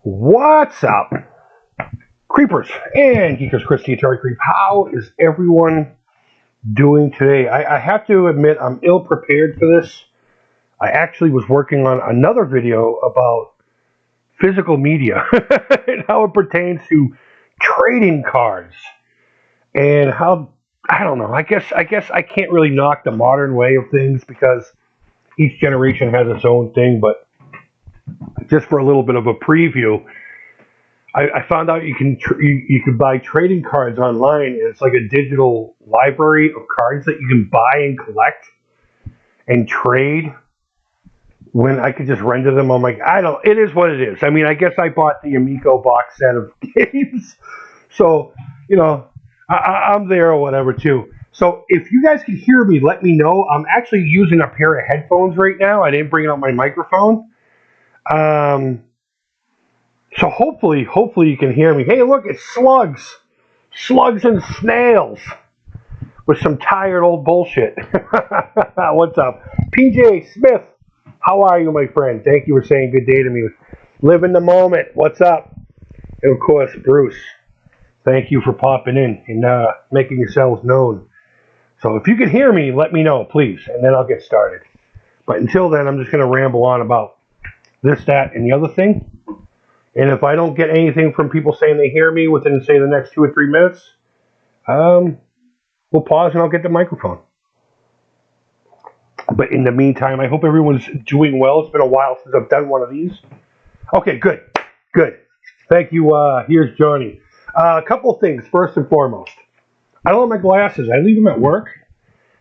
What's up, creepers and geekers? Chris, the Atari Creep. How is everyone doing today? I have to admit I'm ill prepared for this. I actually was working on another video about physical media and how it pertains to trading cards and how, I don't know. I guess I can't really knock the modern way of things because each generation has its own thing. But just for a little bit of a preview, I found out you can buy trading cards online. And it's like a digital library of cards that you can buy and collect and trade. When I could just render them, I'm like, it is what it is. I mean, I guess I bought the Amico box set of games, so I'm there or whatever too. So if you guys can hear me, let me know. I'm actually using a pair of headphones right now. I didn't bring out my microphone. So hopefully you can hear me. Hey, look, it's slugs and snails with some tired old bullshit. What's up, PJ Smith? How are you, my friend? Thank you for saying good day to me. Live in the moment. What's up? And of course, Bruce. Thank you for popping in and making yourselves known. So if you can hear me, let me know, please, and then I'll get started. But until then, I'm just going to ramble on about this, that, and the other thing. And if I don't get anything from people saying they hear me within, say, the next 2 or 3 minutes, we'll pause and I'll get the microphone. But in the meantime, I hope everyone's doing well. It's been a while since I've done one of these. Okay, good. Thank you. Here's Johnny. A couple of things. First and foremost, I don't have my glasses. I leave them at work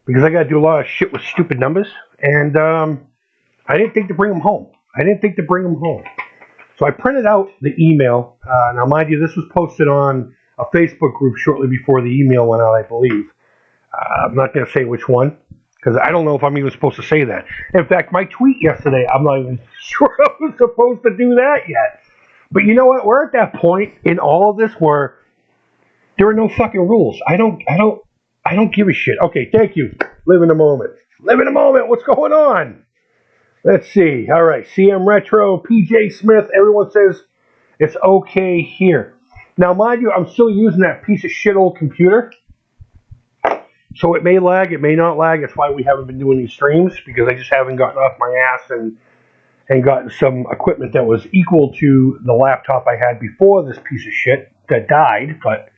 because I got to do a lot of shit with stupid numbers. And I didn't think to bring them home. So I printed out the email. Now, mind you, this was posted on a Facebook group shortly before the email went out, I believe. I'm not going to say which one, because I don't know if I'm even supposed to say that. In fact, my tweet yesterday, I'm not even sure I was supposed to do that yet. But you know what? We're at that point in all of this where there are no fucking rules. I don't give a shit. Okay, thank you. Live in the moment. What's going on? Let's see. All right, CM Retro, PJ Smith. Everyone says it's okay here. Now, mind you, I'm still using that piece of shit old computer. So it may lag, it may not lag. That's why we haven't been doing these streams, because I just haven't gotten off my ass and gotten some equipment that was equal to the laptop I had before this piece of shit that died. But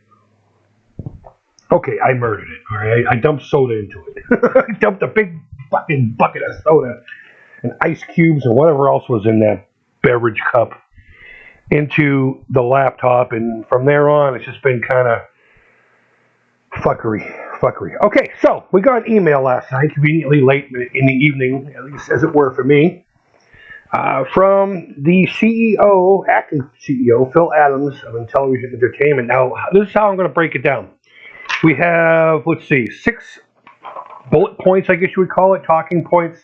okay, I murdered it. All right, I dumped soda into it. I dumped a big fucking bucket of soda and ice cubes and whatever else was in that beverage cup into the laptop, and from there on, it's just been kind of fuckery. Okay, so we got an email last night, conveniently late in the evening, at least as it were for me, from the CEO, acting CEO, Phil Adams of Intellivision Entertainment. Now, this is how I'm going to break it down. We have, let's see, 6 bullet points, I guess you would call it, talking points,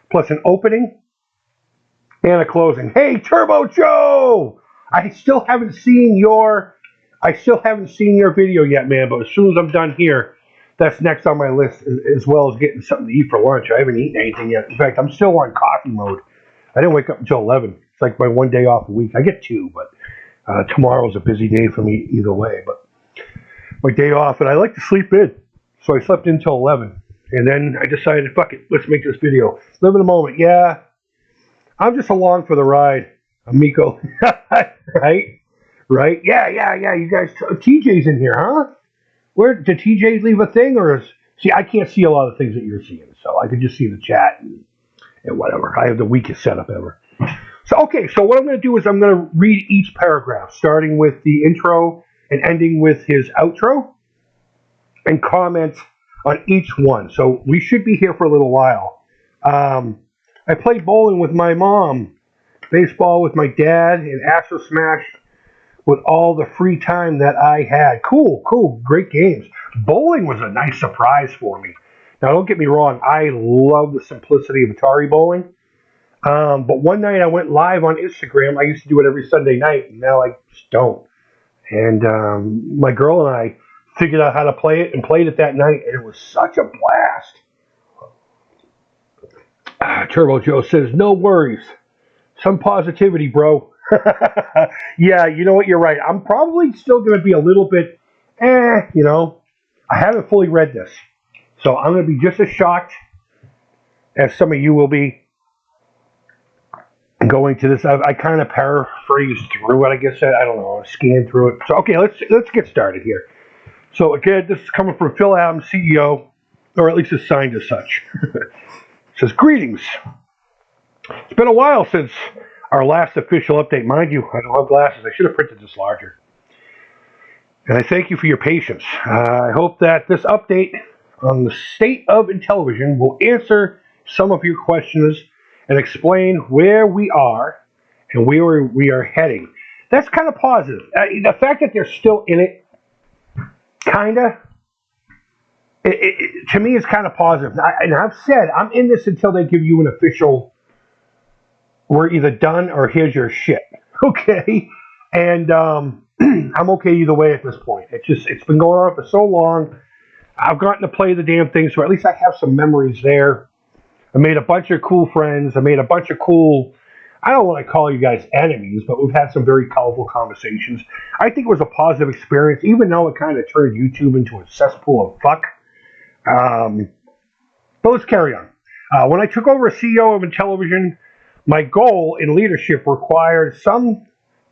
plus an opening and a closing. Hey, Turbo Joe! I still haven't seen your video yet, man, but as soon as I'm done here, that's next on my list, as well as getting something to eat for lunch. I haven't eaten anything yet. In fact, I'm still on coffee mode. I didn't wake up until 11. It's like my 1 day off a week. I get 2, but tomorrow's a busy day for me either way. But my day off, and I like to sleep in. So I slept in until 11. And then I decided, fuck it, let's make this video. Live in the moment. Yeah, I'm just along for the ride, Amico. Right? Yeah. You guys, TJ's in here, huh? Where did TJ leave a thing, or see? I can't see a lot of things that you're seeing, so I can just see the chat and whatever. I have the weakest setup ever. So okay, so what I'm going to do is I'm going to read each paragraph, starting with the intro and ending with his outro, and comment on each one. So we should be here for a little while. I played bowling with my mom, baseball with my dad, and Astro Smash with all the free time that I had. Cool, great games. Bowling was a nice surprise for me. Now, don't get me wrong, I love the simplicity of Atari bowling. But one night I went live on Instagram. I used to do it every Sunday night, and now I just don't. And my girl and I figured out how to play it and played it that night, and it was such a blast. Turbo Joe says, no worries. Some positivity, bro. Yeah, you know what? You're right. I'm probably still going to be a little bit, you know. I haven't fully read this. So I'm going to be just as shocked as some of you will be going to this. I kind of paraphrased through it, I guess. I don't know, scanned through it. So, okay, let's get started here. So, again, this is coming from Phil Adams, CEO, or at least it's signed as such. It says, greetings. It's been a while since our last official update. Mind you, I don't have glasses. I should have printed this larger. And I thank you for your patience. I hope that this update on the state of Intellivision will answer some of your questions and explain where we are and where we are heading. That's kind of positive. The fact that they're still in it, kind of, to me, is kind of positive. And I've said, I'm in this until they give you an official, we're either done or here's your shit. Okay? And I'm okay either way at this point. It's been going on for so long. I've gotten to play the damn thing, so at least I have some memories there. I made a bunch of cool friends. I made a bunch of cool, I don't want to call you guys enemies, but we've had some very colorful conversations. I think it was a positive experience, even though it kind of turned YouTube into a cesspool of fuck. But let's carry on. When I took over as CEO of Intellivision, my goal in leadership required some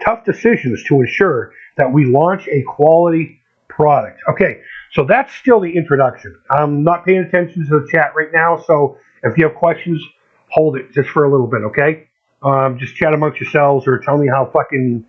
tough decisions to ensure that we launch a quality product. Okay, so that's still the introduction. I'm not paying attention to the chat right now, so if you have questions, hold it just for a little bit, okay? Just chat amongst yourselves or tell me how fucking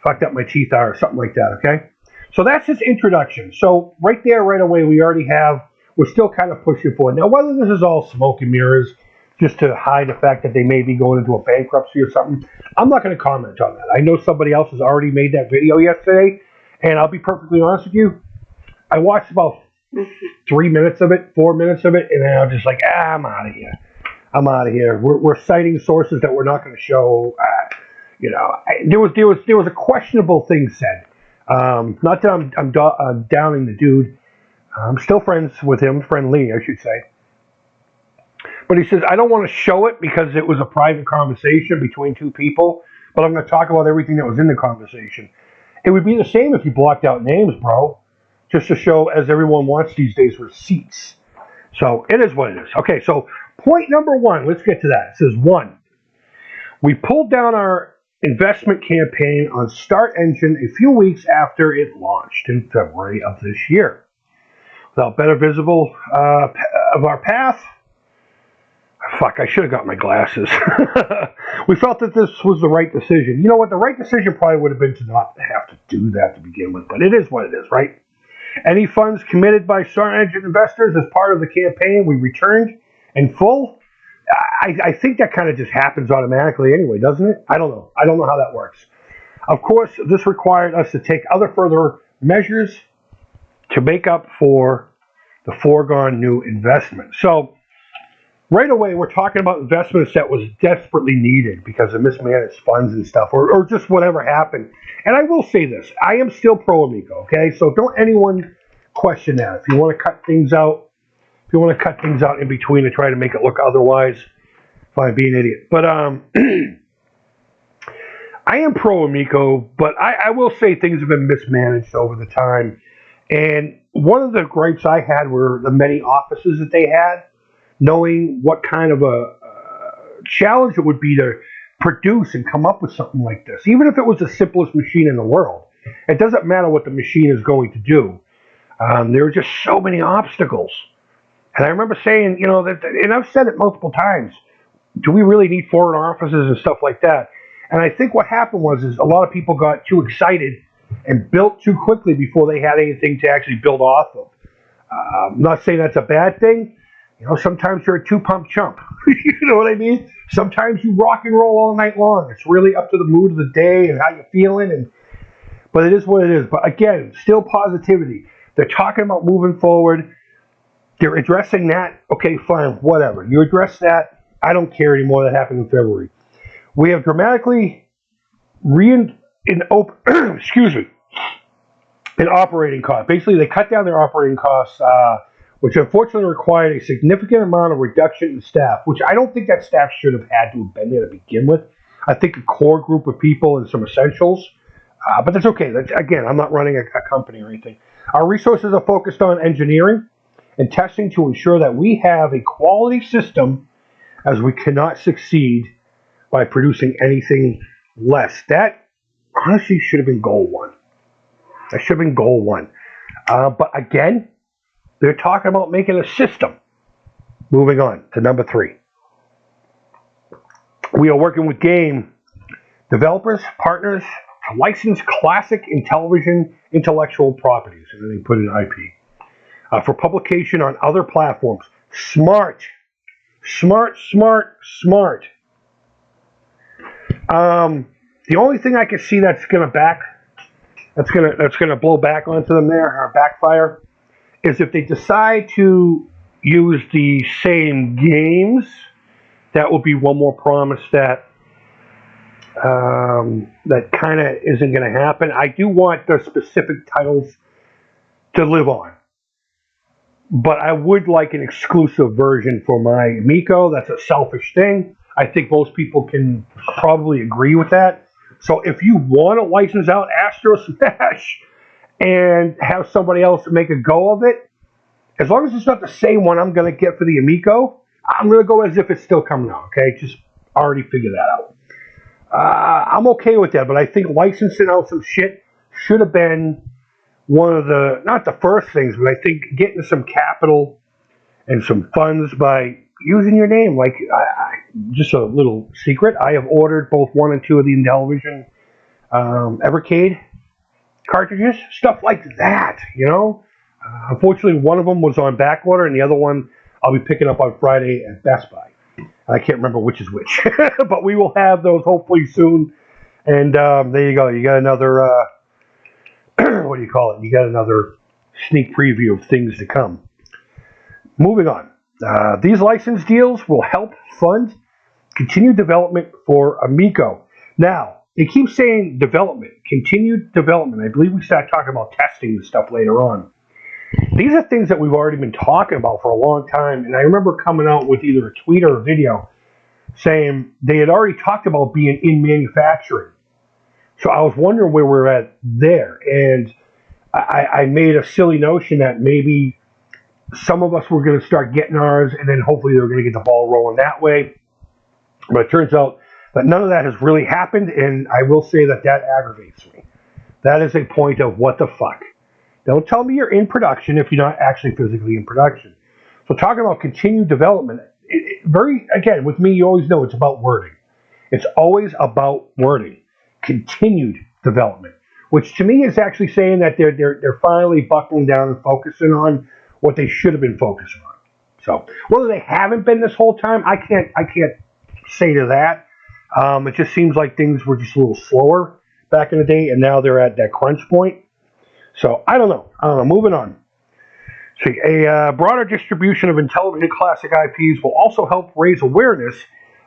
fucked up my teeth are or something like that, okay? So that's his introduction. So right there, right away, we're still kind of pushing forward. Now, whether this is all smoke and mirrors, just to hide the fact that they may be going into a bankruptcy or something, I'm not going to comment on that. I know somebody else has already made that video yesterday, and I'll be perfectly honest with you, I watched about 3 minutes of it, 4 minutes of it, and then I'm just like, I'm out of here. I'm out of here. We're citing sources that we're not going to show. There was a questionable thing said. Not that I'm downing the dude. I'm still friends with him, friendly, I should say. But he says, I don't want to show it because it was a private conversation between two people, but I'm going to talk about everything that was in the conversation. It would be the same if you blocked out names, bro, just to show, as everyone wants these days, receipts. So it is what it is. Okay, so point number one, let's get to that. It says, 1, we pulled down our investment campaign on Start Engine a few weeks after it launched in February of this year. Without better visible of our path, fuck, I should have got my glasses. We felt that this was the right decision. You know what? The right decision probably would have been to not have to do that to begin with, but it is what it is, right? Any funds committed by Start Engine investors as part of the campaign, we returned in full. I think that kind of just happens automatically anyway, doesn't it? I don't know. I don't know how that works. Of course, this required us to take other further measures to make up for the foregone new investment. So, right away, we're talking about investments that was desperately needed because of mismanaged funds and stuff, or just whatever happened. And I will say this, I am still pro Amico, okay? So don't anyone question that. If you want to cut things out, in between and try to make it look otherwise, fine, be an idiot. But I am pro Amico, but I will say things have been mismanaged over the time. And one of the gripes I had were the many offices that they had, knowing what kind of a challenge it would be to produce and come up with something like this. Even if it was the simplest machine in the world, it doesn't matter what the machine is going to do. There are just so many obstacles. And I remember saying, and I've said it multiple times, do we really need foreign offices and stuff like that? And I think what happened was a lot of people got too excited and built too quickly before they had anything to actually build off of. I'm not saying that's a bad thing. Sometimes you're a two-pump chump. You know what I mean? Sometimes you rock and roll all night long. It's really up to the mood of the day and how you're feeling. But it is what it is. But again, still positivity. They're talking about moving forward. They're addressing that. Okay, fine, whatever. You address that. I don't care anymore. That happened in February. We have dramatically excuse me, in operating costs. Basically, they cut down their operating costs, which unfortunately required a significant amount of reduction in staff, which I don't think that staff should have had to have been there to begin with. I think a core group of people and some essentials. But that's okay. Again, I'm not running a company or anything. Our resources are focused on engineering and testing to ensure that we have a quality system, as we cannot succeed by producing anything less. That honestly should have been goal one. That should have been goal one. But again, they're talking about making a system. Moving on to number 3. We are working with game developers, partners, to license classic Intellivision intellectual properties, and then they put in IP, for publication on other platforms. Smart. The only thing I can see that's gonna blow back onto them there, or backfire, is if they decide to use the same games. That will be one more promise that kind of isn't going to happen. I do want the specific titles to live on, but I would like an exclusive version for my Amico. That's a selfish thing. I think most people can probably agree with that. So if you want to license out Astro Smash and have somebody else make a go of it, as long as it's not the same one I'm going to get for the Amico, I'm going to go as if it's still coming out, okay? Just already figure that out. I'm okay with that, but I think licensing out some shit should have been one of the, not the first things, but I think getting some capital and some funds by using your name. Like, just a little secret, I have ordered both 1 and 2 of the Intellivision Evercade cartridges, stuff like that, you know? Unfortunately, one of them was on back order, and the other one I'll be picking up on Friday at Best Buy. I can't remember which is which, but we will have those hopefully soon. And there you go. You got another, what do you call it? You got another sneak preview of things to come. Moving on. These license deals will help fund continued development for Amico. Now, they keep saying development, continued development. I believe we start talking about testing and stuff later on. These are things that we've already been talking about for a long time, and I remember coming out with either a tweet or a video saying they had already talked about being in manufacturing. So I was wondering where we're at there, and I made a silly notion that maybe some of us were going to start getting ours, and then hopefully they were going to get the ball rolling that way. But it turns out that none of that has really happened, and I will say that aggravates me. That is a point of what the fuck. Don't tell me you're in production if you're not actually physically in production. So talking about continued development, again, with me, you always know it's about wording. It's always about wording. Continued development, which to me is actually saying that they're finally buckling down and focusing on what they should have been focusing on. So whether they haven't been this whole time, I can't say to that. It just seems like things were just a little slower back in the day, and now they're at that crunch point. So, I don't know. Moving on. So, a broader distribution of Intellivision classic IPs will also help raise awareness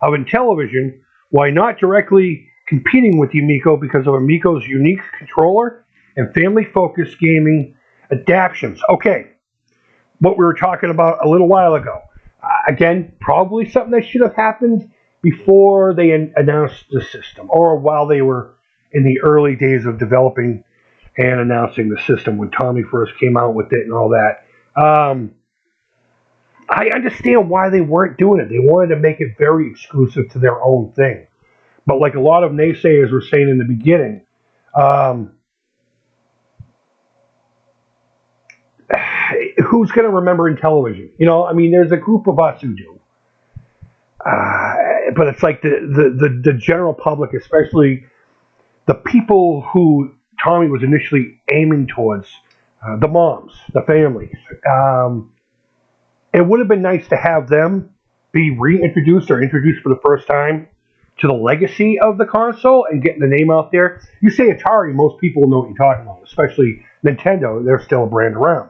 of Intellivision while not directly competing with the Amico because of Amico's unique controller and family-focused gaming adaptations. Okay, what we were talking about a little while ago. Again, probably something that should have happened before they announced the system, or while they were in the early days of developing and announcing the system when Tommy first came out with it and all that. I understand why they weren't doing it. They wanted to make it very exclusive to their own thing. But like a lot of naysayers were saying in the beginning, who's going to remember Intellivision? You know, I mean, there's a group of us who do. But it's like the general public, especially the people who Tommy was initially aiming towards, the moms, the families. It would have been nice to have them be reintroduced or introduced for the first time to the legacy of the console and getting the name out there. You say Atari, most people know what you're talking about, especially Nintendo. They're still a brand around.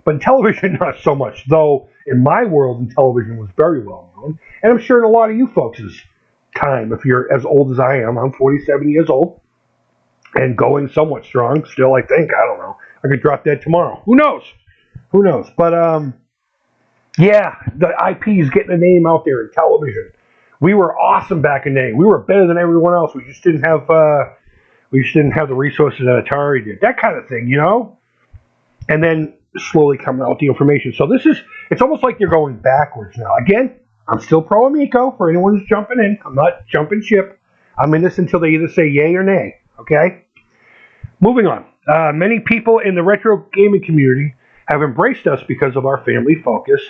But Intellivision, not so much, though in my world, Intellivision was very well known. And I'm sure in a lot of you folks' time, if you're as old as I am, I'm 47 years old. And going somewhat strong, still, I think. I don't know. I could drop dead tomorrow. Who knows? Who knows? But, yeah, the IP is getting a name out there in television. We were awesome back in the day. We were better than everyone else. We just didn't have the resources that Atari did. That kind of thing, you know? And then slowly coming out with the information. So it's almost like you're going backwards now. Again, I'm still pro Amico for anyone who's jumping in. I'm not jumping ship. I'm in this until they either say yay or nay. Okay? Moving on. Many people in the retro gaming community have embraced us because of our family focus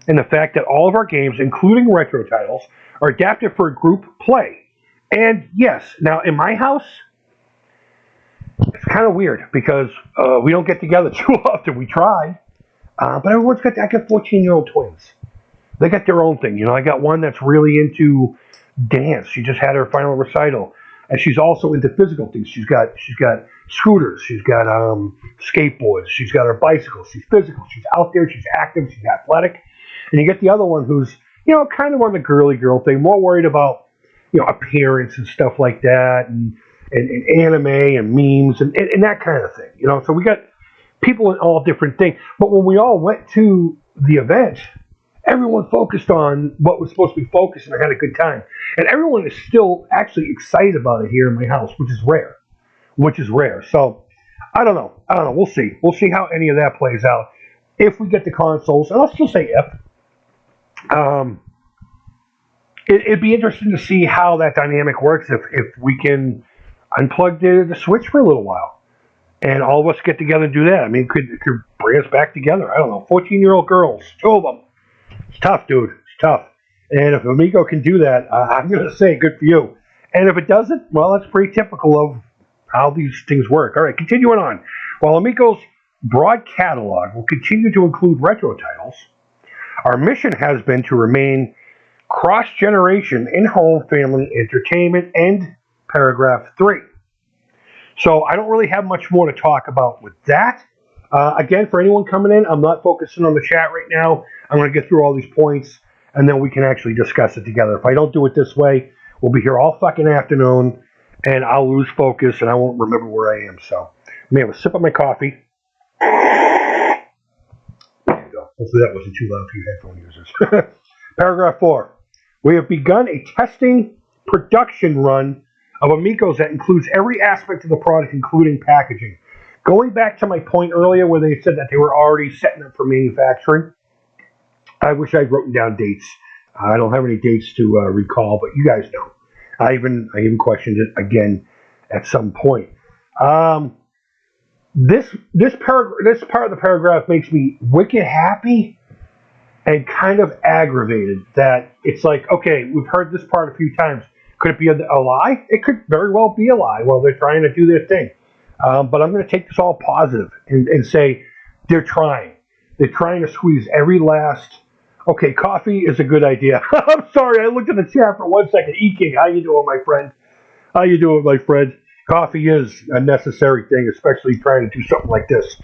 and the fact that all of our games, including retro titles, are adapted for group play. And yes, now in my house, it's kind of weird because we don't get together too often. We try, but everyone's got. I got 14-year-old twins. They got their own thing. You know, I got one that's really into dance. She just had her final recital, and she's also into physical things. She's got scooters. She's got skateboards. She's got her bicycles. She's physical. She's out there. She's active. She's athletic. And you get the other one who's, you know, kind of on the girly girl thing, more worried about, you know, appearance and stuff like that, and anime and memes and that kind of thing, you know. So we got people in all different things. But when we all went to the event, everyone focused on what was supposed to be focused, and I had a good time. And everyone is still actually excited about it here in my house, which is rare. So I don't know. We'll see. We'll see how any of that plays out. If we get the consoles, and I'll still say if. It'd be interesting to see how that dynamic works if we can unplug the Switch for a little while and all of us get together and do that. I mean, it could bring us back together. I don't know, 14-year-old girls, 2 of them. It's tough, dude. It's tough. And if Amico can do that, I'm going to say good for you. And if it doesn't, well, that's pretty typical of how these things work. All right, continuing on. While Amico's broad catalog will continue to include retro titles, our mission has been to remain cross-generation in-home family entertainment, end paragraph 3. So I don't really have much more to talk about with that. Again, for anyone coming in, I'm not focusing on the chat right now. I'm going to get through all these points, and then we can actually discuss it together. If I don't do it this way, we'll be here all fucking afternoon, and I'll lose focus, and I won't remember where I am. So let me have a sip of my coffee. There you go. Hopefully that wasn't too loud for you headphone users. Paragraph 4. We have begun a testing production run of Amicos that includes every aspect of the product, including packaging. Going back to my point earlier where they said that they were already setting up for manufacturing, I wish I'd written down dates. I don't have any dates to recall, but you guys know. I even questioned it again at some point. This part of the paragraph makes me wicked happy and kind of aggravated that it's like, okay, we've heard this part a few times. Could it be a lie? It could very well be a lie while they're trying to do their thing. But I'm going to take this all positive and say they're trying. They're trying to squeeze every last... Okay, coffee is a good idea. I'm sorry, I looked at the chat for 1 second. E-King, how you doing, my friend? How you doing, my friend? Coffee is a necessary thing, especially trying to do something like this.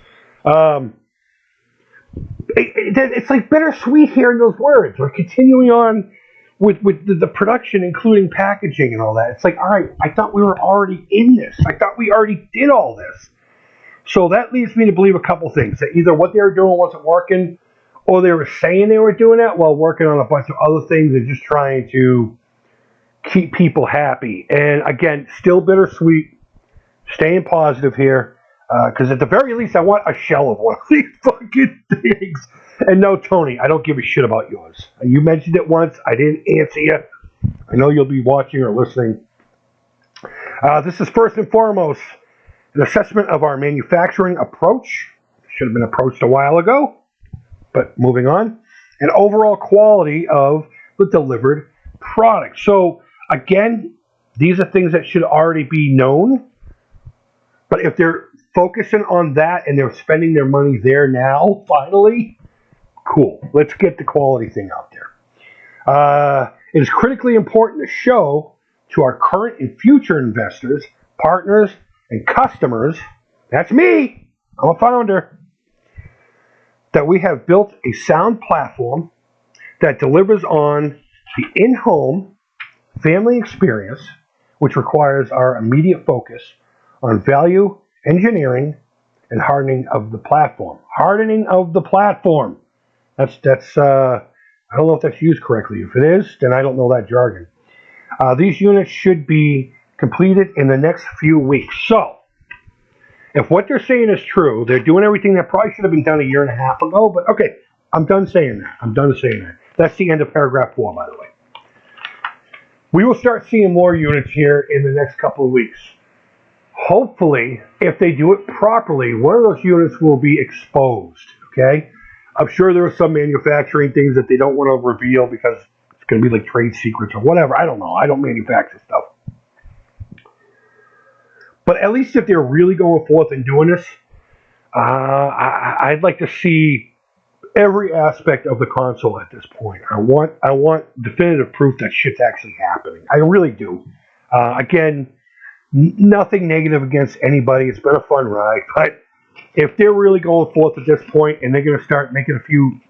It's like bittersweet hearing those words. We're continuing on with the production, including packaging and all that. It's like, all right, I thought we were already in this. I thought we already did all this. So that leads me to believe a couple things. That either what they were doing wasn't working, or they were saying they were doing it while working on a bunch of other things and just trying to keep people happy. And again, still bittersweet, staying positive here, because at the very least, I want a shell of one of these fucking things. And no, Tony, I don't give a shit about yours. You mentioned it once. I didn't answer you. I know you'll be watching or listening. This is first and foremost an assessment of our manufacturing approach. Should have been approached a while ago. But moving on, and overall quality of the delivered product. So again, these are things that should already be known. But if they're focusing on that and they're spending their money there now, finally, cool. Let's get the quality thing out there. It is critically important to show to our current and future investors, partners, and customers, that's me, I'm a founder, that we have built a sound platform that delivers on the in-home family experience, which requires our immediate focus on value engineering and hardening of the platform. Hardening of the platform. That's I don't know if that's used correctly. If it is, then I don't know that jargon. These units should be completed in the next few weeks. So, if what they're saying is true, they're doing everything that probably should have been done a year and a half ago, but okay, I'm done saying that. I'm done saying that. That's the end of paragraph 4, by the way. We will start seeing more units here in the next couple of weeks. Hopefully, if they do it properly, one of those units will be exposed, okay? I'm sure there are some manufacturing things that they don't want to reveal because it's going to be like trade secrets or whatever. I don't know. I don't manufacture stuff. But at least if they're really going forth and doing this, I'd like to see every aspect of the console at this point. I want definitive proof that shit's actually happening. I really do. Again, nothing negative against anybody. It's been a fun ride, but if they're really going forth at this point and they're going to start making a few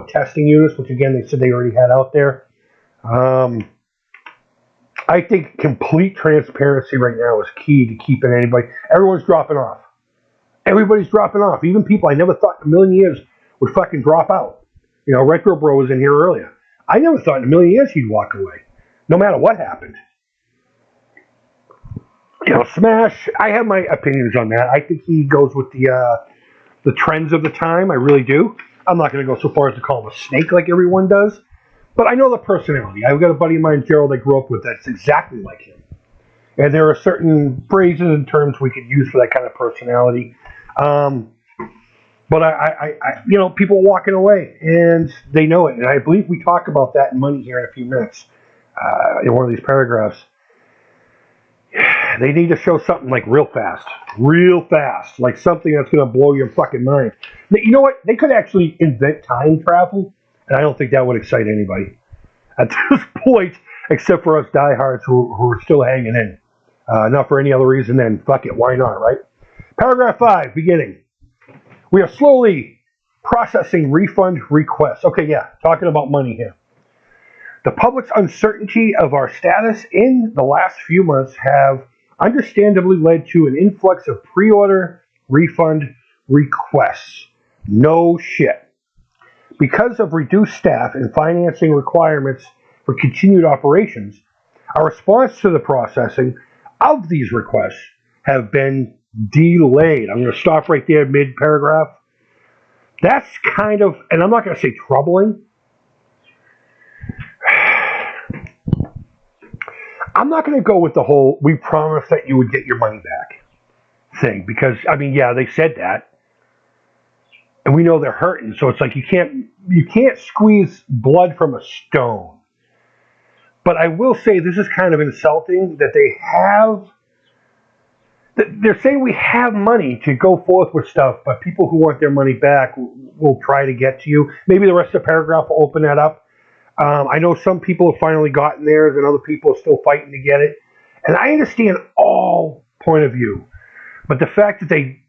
testing units, which again they said they already had out there. I think complete transparency right now is key to keeping anybody. Everyone's dropping off. Everybody's dropping off. Even people I never thought in a million years would fucking drop out. You know, Retro Bro was in here earlier. I never thought in a million years he'd walk away, no matter what happened. You know, Smash, I have my opinions on that. I think he goes with the trends of the time. I really do. I'm not going to go so far as to call him a snake like everyone does. But I know the personality. I've got a buddy of mine, Gerald, I grew up with that's exactly like him. And there are certain phrases and terms we could use for that kind of personality. But you know, people walking away, and they know it. And I believe we talk about that in Money here in a few minutes in one of these paragraphs. They need to show something like real fast, like something that's going to blow your fucking mind. You know what? They could actually invent time travel. And I don't think that would excite anybody at this point, except for us diehards who are still hanging in. Not for any other reason than, fuck it, why not, right? Paragraph 5, beginning. We are slowly processing refund requests. Okay, yeah, talking about money here. The public's uncertainty of our status in the last few months have understandably led to an influx of pre-order refund requests. No shit. Because of reduced staff and financing requirements for continued operations, our response to the processing of these requests have been delayed. I'm going to stop right there mid-paragraph. That's kind of, and I'm not going to say troubling. I'm not going to go with the whole, we promised that you would get your money back thing. Because, I mean, yeah, they said that. And we know they're hurting, so it's like you can't squeeze blood from a stone. But I will say this is kind of insulting that they're saying we have money to go forth with stuff, but people who want their money back will try to get to you. Maybe the rest of the paragraph will open that up. I know some people have finally gotten theirs, and other people are still fighting to get it. And I understand all point of view. But the fact that they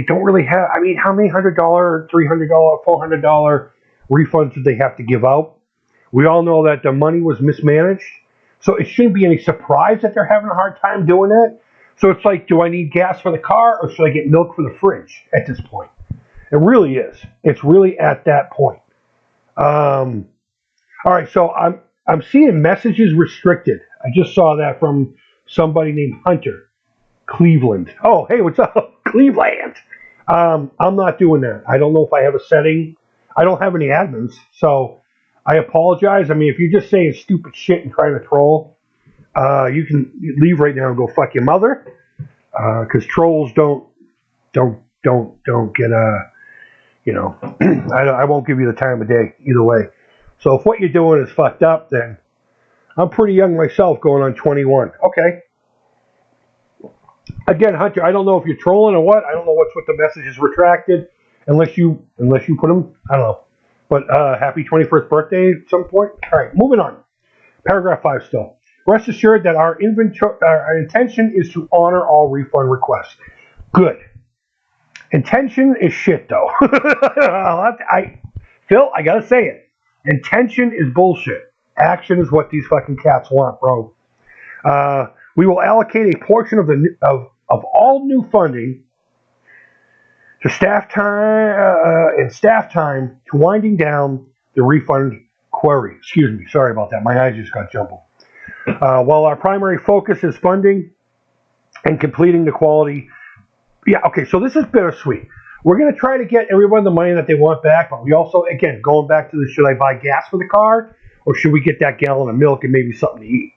don't really have, I mean, how many $100, $300, $400 refunds did they have to give out? We all know that the money was mismanaged. So it shouldn't be any surprise that they're having a hard time doing that. So it's like, do I need gas for the car or should I get milk for the fridge at this point? It really is. It's really at that point. All right, so I'm seeing messages restricted. I just saw that from somebody named Hunter. Cleveland. Oh, hey, what's up? Cleveland. I'm not doing that. I don't know if I have a setting. I don't have any admins, so I apologize. I mean, if you're just saying stupid shit and trying to troll, you can leave right now and go fuck your mother, because trolls don't get you know, I won't give you the time of day either way. So if what you're doing is fucked up, then I'm pretty young myself, going on 21. Okay. Again, Hunter, I don't know if you're trolling or what. I don't know what's with the messages retracted, unless you put them. I don't know. But happy 21st birthday at some point. All right, moving on. Paragraph 5 still. Rest assured that our intention is to honor all refund requests. Good. Intention is shit, though. Phil, I gotta say it. Intention is bullshit. Action is what these fucking cats want, bro. We will allocate a portion of all new funding to staff time to winding down the refund query. Excuse me. Sorry about that. My eyes just got jumbled. While our primary focus is funding and completing the quality. Yeah, okay, so this is bittersweet. We're going to try to get everyone the money that they want back, but we also, again, going back to the should I buy gas for the car, or should we get that gallon of milk and maybe something to eat,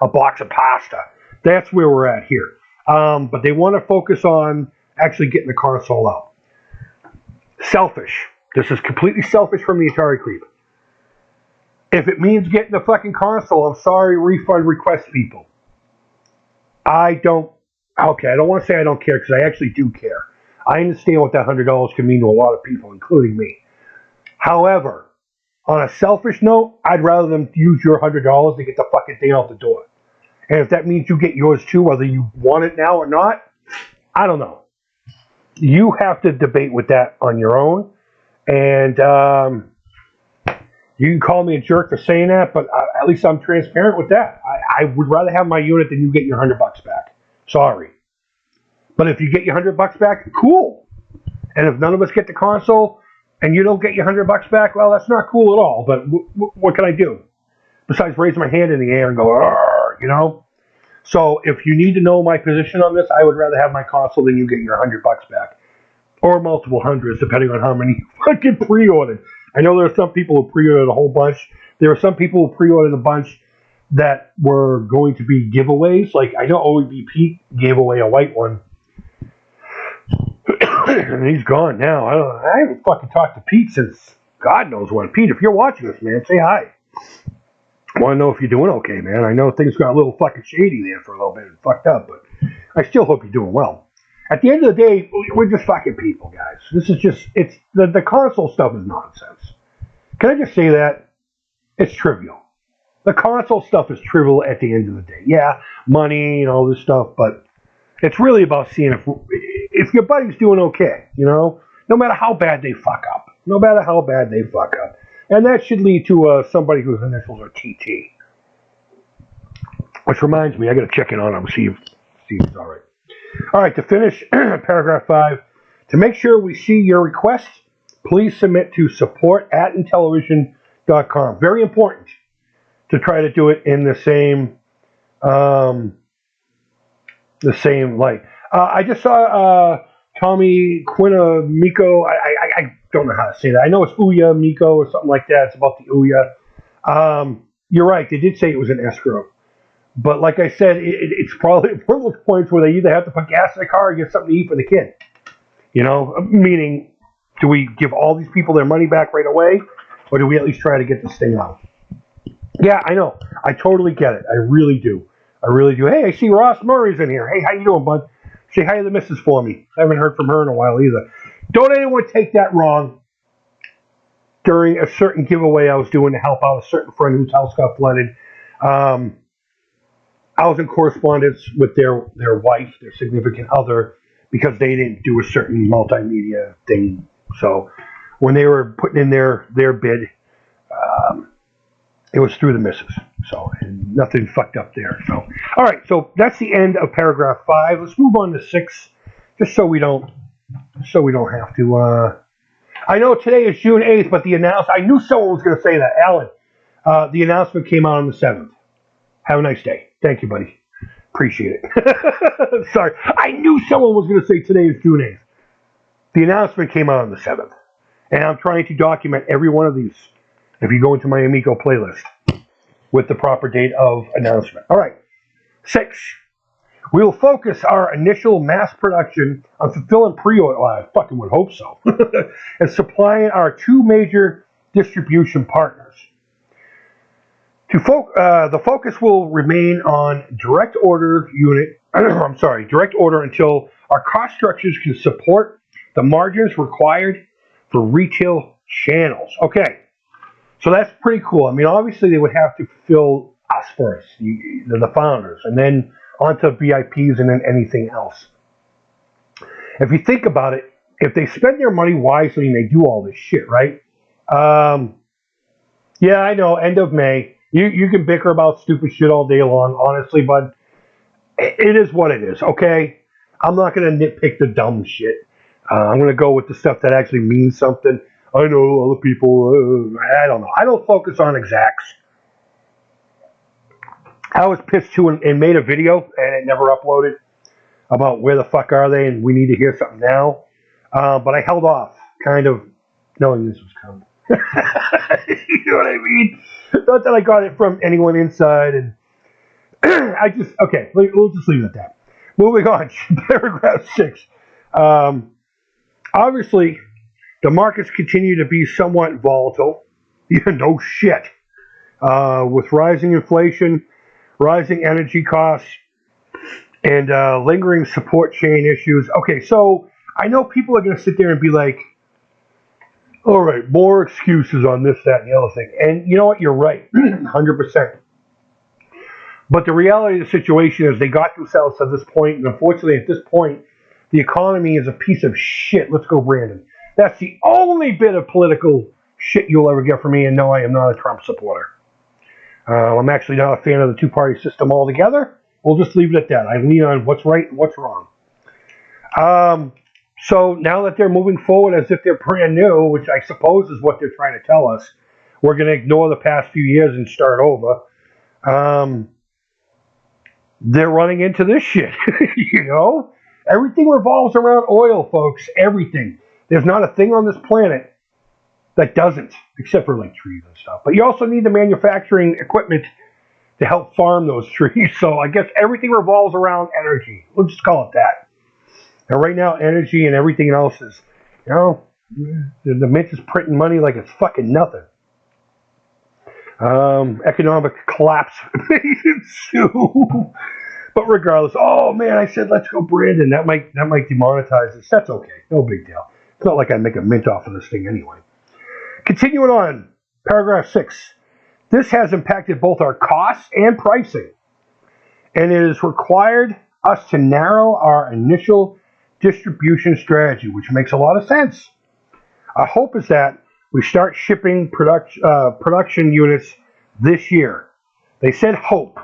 a box of pasta. That's where we're at here. But they want to focus on actually getting the car sold out. Selfish. This is completely selfish from the Atari Creep. If it means getting the fucking console, I'm sorry, refund request people. I don't want to say I don't care, because I actually do care. I understand what that $100 can mean to a lot of people, including me. However, on a selfish note, I'd rather them use your $100 to get the fucking thing out the door. And if that means you get yours too, whether you want it now or not, I don't know. You have to debate with that on your own. And you can call me a jerk for saying that, but at least I'm transparent with that. I would rather have my unit than you get your $100 back. Sorry. But if you get your $100 back, cool. And if none of us get the console and you don't get your $100 back, well, that's not cool at all. But what can I do? Besides raise my hand in the air and go, argh, So if you need to know my position on this, I would rather have my console than you get your $100 back. Or multiple hundreds, depending on how many fucking pre-ordered. I know there are some people who pre-ordered a whole bunch. There are some people who pre-ordered a bunch that were going to be giveaways. Like, I know OEB Pete gave away a white one. And he's gone now. I haven't fucking talked to Pete since God knows when. Pete, if you're watching this, man, say hi. I want to know if you're doing okay, man. I know things got a little fucking shady there for a little bit and fucked up, but I still hope you're doing well. At the end of the day, we're just fucking people, guys. This is just, the console stuff is nonsense. Can I just say that? It's trivial. The console stuff is trivial at the end of the day. Yeah, money and all this stuff, but it's really about seeing if your buddy's doing okay, no matter how bad they fuck up. No matter how bad they fuck up. And that should lead to somebody whose initials are TT. Which reminds me, I got to check in on him, see if he's all right. All right, to finish, paragraph 5. To make sure we see your requests, please submit to support@intellivision.com. Very important to try to do it in the same light. I just saw Tommy Quinn Amico. I don't know how to say that. I know it's Ouya Amico or something like that. It's about the Ouya. You're right. They did say it was an escrow. But like I said, it's probably one of those points where they either have to put gas in the car or get something to eat for the kid. Meaning, do we give all these people their money back right away? Or do we at least try to get this thing out? Yeah, I know. I totally get it. I really do. Hey, I see Ross Murray's in here. Hey, how you doing, bud? Say hi to the missus for me. I haven't heard from her in a while either. Don't anyone take that wrong. During a certain giveaway I was doing to help out a certain friend whose house got flooded, I was in correspondence with their wife, their significant other, because they didn't do a certain multimedia thing. So when they were putting in their bid, it was through the missus. So and nothing fucked up there. So all right, so that's the end of paragraph 5. Let's move on to 6, just so we don't have to. I know today is June 8th, but the announcement, I knew someone was going to say that. Alan, the announcement came out on the 7th. Have a nice day. Thank you, buddy. Appreciate it. Sorry. I knew someone was going to say today is June 8th. The announcement came out on the 7th. And I'm trying to document every one of these, if you go into my Amico playlist, with the proper date of announcement. All right. 6. We will focus our initial mass production on fulfilling pre-order. Well, I fucking would hope so. And supplying our 2 major distribution partners. The focus will remain on direct order until our cost structures can support the margins required for retail channels. Okay, so that's pretty cool. I mean, obviously they would have to fulfill us first, the founders, and then onto VIPs and then anything else. If you think about it, if they spend their money wisely and they do all this shit, right? Yeah, I know, end of May. You can bicker about stupid shit all day long, honestly, but it is what it is, okay? I'm not going to nitpick the dumb shit. I'm going to go with the stuff that actually means something. I know other people. I don't know. I don't focus on exacts. I was pissed too and made a video and it never uploaded about where the fuck are they and we need to hear something now. But I held off, kind of knowing this was coming. You know what I mean? Not that I got it from anyone inside, and okay, we'll just leave it at that. Moving on, paragraph 6. Obviously, the markets continue to be somewhat volatile. No shit. With rising inflation, rising energy costs, and lingering support chain issues. Okay, so I know people are going to sit there and be like, all right, more excuses on this, that, and the other thing. And you know what? You're right, 100%. But the reality of the situation is they got themselves to this point, and unfortunately at this point, the economy is a piece of shit. Let's go, Brandon. That's the only bit of political shit you'll ever get from me, and no, I am not a Trump supporter. I'm actually not a fan of the two-party system altogether. We'll just leave it at that. I lean on what's right and what's wrong. So now that they're moving forward as if they're brand new, which I suppose is what they're trying to tell us, we're going to ignore the past few years and start over. They're running into this shit. You know? Everything revolves around oil, folks. Everything. There's not a thing on this planet that doesn't, except for like trees and stuff. But you also need the manufacturing equipment to help farm those trees. So I guess everything revolves around energy. We'll just call it that. And right now, energy and everything else is, you know, the mint is printing money like it's fucking nothing. Economic collapse may ensue. But regardless, oh man, I said let's go, Brandon. That might demonetize us. That's okay. No big deal. It's not like I make a mint off of this thing anyway. Continuing on, paragraph 6. This has impacted both our costs and pricing, and it has required us to narrow our initial distribution strategy, which makes a lot of sense. Our hope is that we start shipping production units this year. They said hope.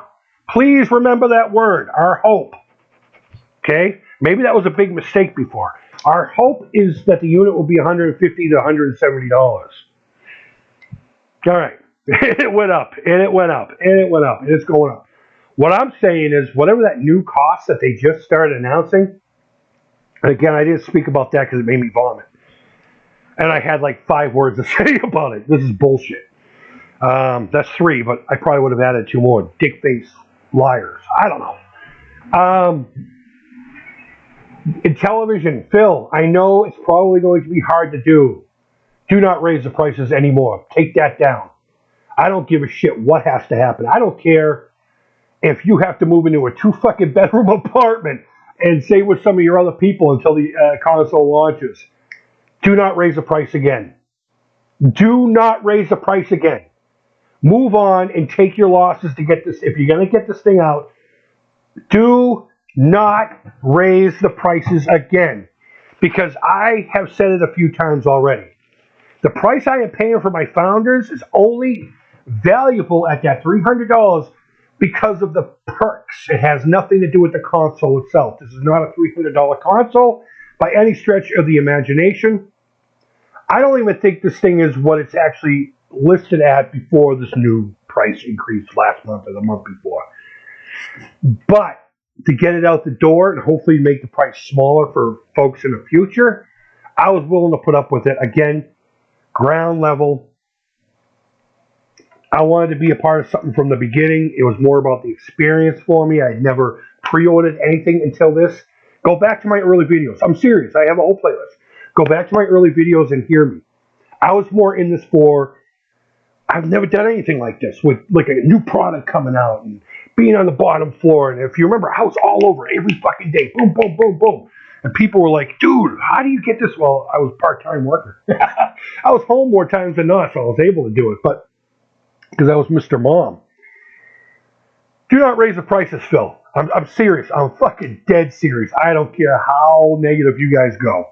Please remember that word, our hope. Okay? Maybe that was a big mistake before. Our hope is that the unit will be $150 to $170. All right. It went up, and it went up, and it went up, and it's going up. What I'm saying is, whatever that new cost that they just started announcing, and again, I didn't speak about that because it made me vomit. And I had like 5 words to say about it. This is bullshit. That's 3, but I probably would have added 2 more. Dick face liars. I don't know. Intellivision, Phil, I know it's probably going to be hard to do. Do not raise the prices anymore. Take that down. I don't give a shit what has to happen. I don't care if you have to move into a 2 fucking bedroom apartment and stay with some of your other people until the console launches. Do not raise the price again. Do not raise the price again. Move on and take your losses to get this. If you're going to get this thing out, do not raise the prices again. Because I have said it a few times already. The price I am paying for my Founders is only valuable at that $300 because of the perks. It has nothing to do with the console itself. This is not a $300 console by any stretch of the imagination. I don't even think this thing is what it's actually listed at before this new price increase last month or the month before. But to get it out the door and hopefully make the price smaller for folks in the future, I was willing to put up with it. Again, ground level. I wanted to be a part of something from the beginning. It was more about the experience for me. I had never pre-ordered anything until this. Go back to my early videos. I'm serious. I have a whole playlist. Go back to my early videos and hear me. I was more in this for, I've never done anything like this with like a new product coming out and being on the bottom floor. And if you remember, I was all over every fucking day. Boom, boom, boom, boom. And people were like, dude, how do you get this? Well, I was a part-time worker. I was home more times than not, so I was able to do it. But because I was Mr. Mom. Do not raise the prices, Phil. I'm serious. I'm fucking dead serious. I don't care how negative you guys go.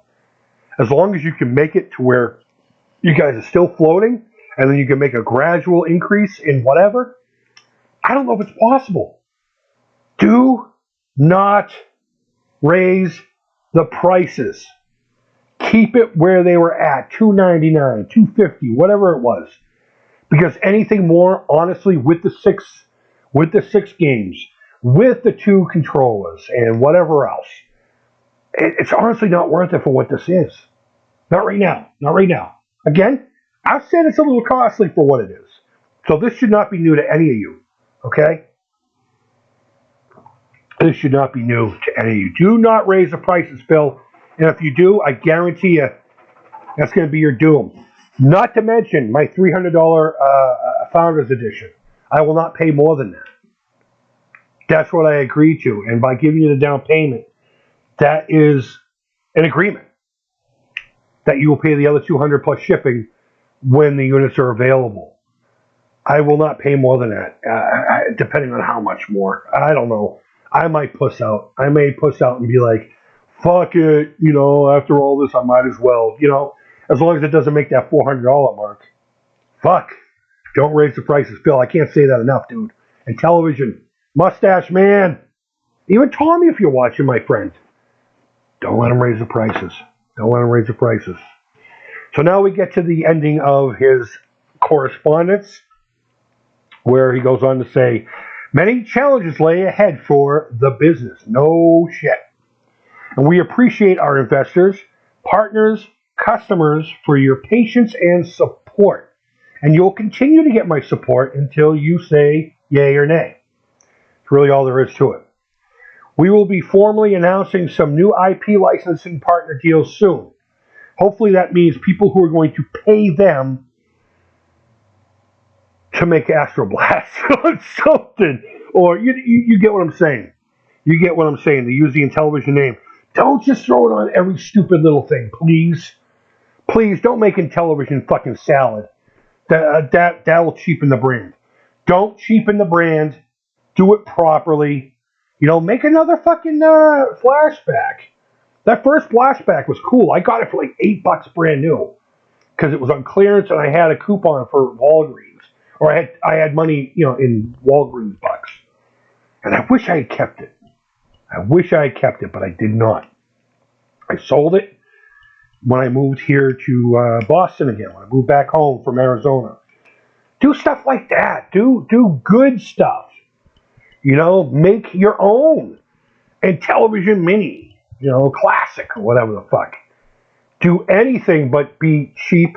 As long as you can make it to where you guys are still floating, and then you can make a gradual increase in whatever. I don't know if it's possible. Do not raise the prices. Keep it where they were at, $299, $250, whatever it was. Because anything more, honestly, with the six games, with the 2 controllers and whatever else, it's honestly not worth it for what this is. Not right now. Not right now. Again, I've said it's a little costly for what it is. So this should not be new to any of you. Okay? This should not be new to any of you. Do not raise the prices, Phil. And if you do, I guarantee you that's going to be your doom. Not to mention my $300 Founders Edition. I will not pay more than that. That's what I agreed to. And by giving you the down payment, that is an agreement that you will pay the other $200 plus shipping when the units are available. I will not pay more than that, depending on how much more. I don't know. I might puss out. I may puss out and be like, fuck it, after all this, I might as well, as long as it doesn't make that $400 mark. Fuck. Don't raise the prices, Phil. I can't say that enough, dude. And Intellivision, Mustache Man, even Tommy, if you're watching, my friend, don't let him raise the prices. Don't let him raise the prices. So now we get to the ending of his correspondence, where he goes on to say, many challenges lay ahead for the business. No shit. And we appreciate our investors, partners, customers for your patience and support. And you'll continue to get my support until you say yay or nay. It's really all there is to it. We will be formally announcing some new IP licensing partner deals soon. Hopefully that means people who are going to pay them to make Astro Blast or something. Or you get what I'm saying. You get what I'm saying. They use the Intellivision name. Don't just throw it on every stupid little thing, please. Please don't make Intellivision fucking salad. That will cheapen the brand. Don't cheapen the brand. Do it properly. Make another fucking flashback. That first flashback was cool. I got it for like $8 brand new because it was on clearance and I had a coupon for Walgreens, or I had money, in Walgreens bucks. And I wish I had kept it. But I did not. I sold it when I moved here to Boston again, when I moved back home from Arizona. Do stuff like that. Do good stuff. Make your own Intellivision Mini, classic or whatever the fuck. Do anything but be cheap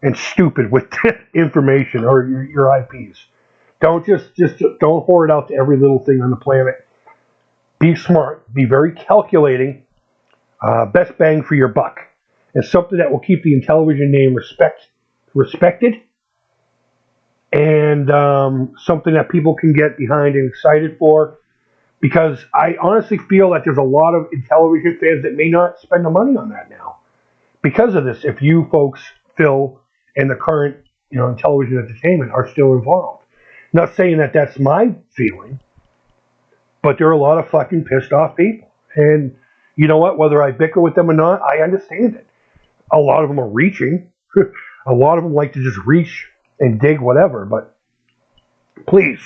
and stupid with information or your IPs. Don't just don't hoard it out to every little thing on the planet. Be smart. Be very calculating. Best bang for your buck. And something that will keep the Intellivision name respected. And something that people can get behind and excited for. Because I honestly feel that there's a lot of Intellivision fans that may not spend the money on that now. Because of this, if you folks, Phil, and the current Intellivision Entertainment are still involved. Not saying that that's my feeling, but there are a lot of fucking pissed off people. And you know what? Whether I bicker with them or not, I understand it. A lot of them are reaching. A lot of them like to just reach and dig whatever. But please,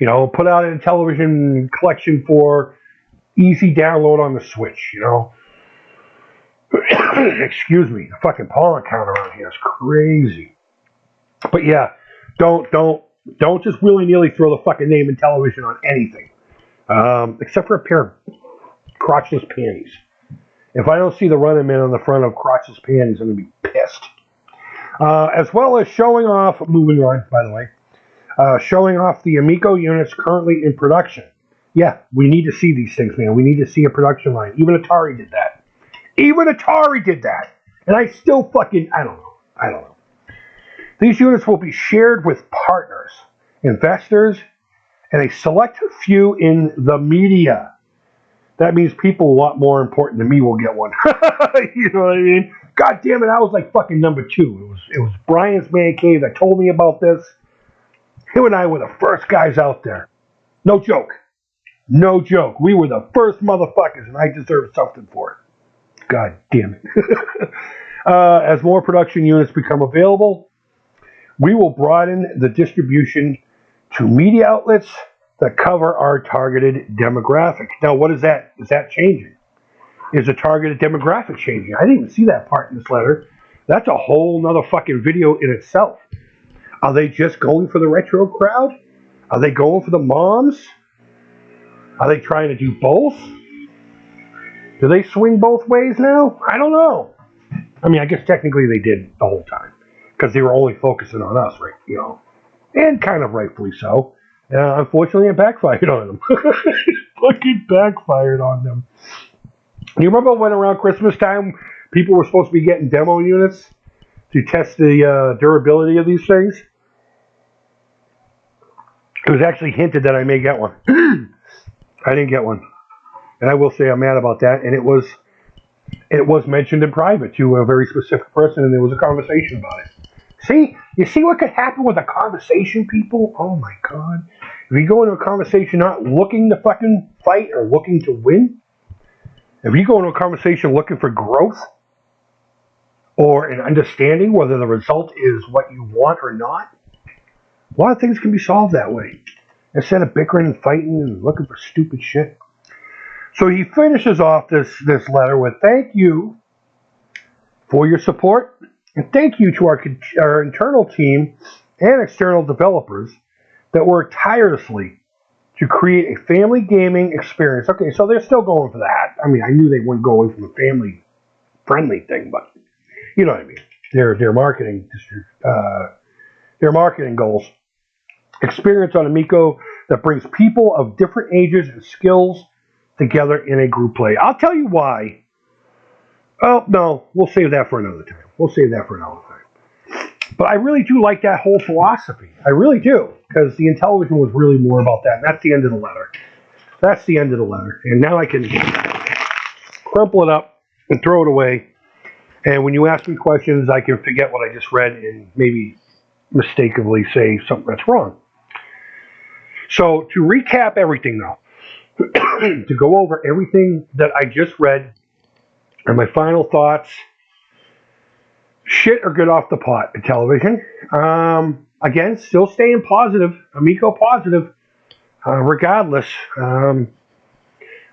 put out an Intellivision collection for easy download on the Switch, Excuse me. The fucking pollen count around here is crazy. But yeah, don't just willy-nilly throw the fucking name Intellivision on anything. Except for a pair of crotchless panties. If I don't see the running man on the front of crotchless panties, I'm going to be pissed. As well as showing off, moving on, by the way, showing off the Amico units currently in production. Yeah, we need to see these things, man. We need to see a production line. Even Atari did that. And I still fucking, I don't know. These units will be shared with partners, investors, and a select few in the media. That means people a lot more important than me will get one. You know what I mean? God damn it, I was like fucking number 2. It was Brian's Man Cave that told me about this. Him and I were the first guys out there. No joke. We were the first motherfuckers, and I deserve something for it. God damn it. As more production units become available, we will broaden the distribution to media outlets that cover our targeted demographic. Now, what is that? Is that changing? Is the targeted demographic changing? I didn't even see that part in this letter. That's a whole nother fucking video in itself. Are they just going for the retro crowd? Are they going for the moms? Are they trying to do both? Do they swing both ways now? I don't know. I mean, I guess technically they did the whole time because they were only focusing on us, right? You know, and kind of rightfully so. Unfortunately, it backfired on them. It fucking backfired on them. You remember when around Christmas time people were supposed to be getting demo units to test the durability of these things? It was actually hinted that I may get one. I didn't get one. And I will say I'm mad about that. And it was mentioned in private to a very specific person, and there was a conversation about it. See? You see what could happen with a conversation, people? Oh my God. If you go into a conversation not looking to fucking fight or looking to win, if you go into a conversation looking for growth or an understanding whether the result is what you want or not, a lot of things can be solved that way. Instead of bickering and fighting and looking for stupid shit. So he finishes off this letter with thank you for your support and thank you to our internal team and external developers that work tirelessly to create a family gaming experience. Okay, so they're still going for that. I mean, I knew they wouldn't go away from the family-friendly thing, but you know what I mean. Their marketing goals. Experience on Amico that brings people of different ages and skills together in a group play. I'll tell you why. Oh, no, we'll save that for another time. But I really do like that whole philosophy. I really do, because the Intellivision was really more about that. And that's the end of the letter. And now I can crumple it up and throw it away. And when you ask me questions, I can forget what I just read and maybe mistakenly say something that's wrong. So to recap everything now, to go over everything that I just read and my final thoughts, shit are good off the pot, Intellivision. Again, still staying positive, Amico positive, regardless. I'm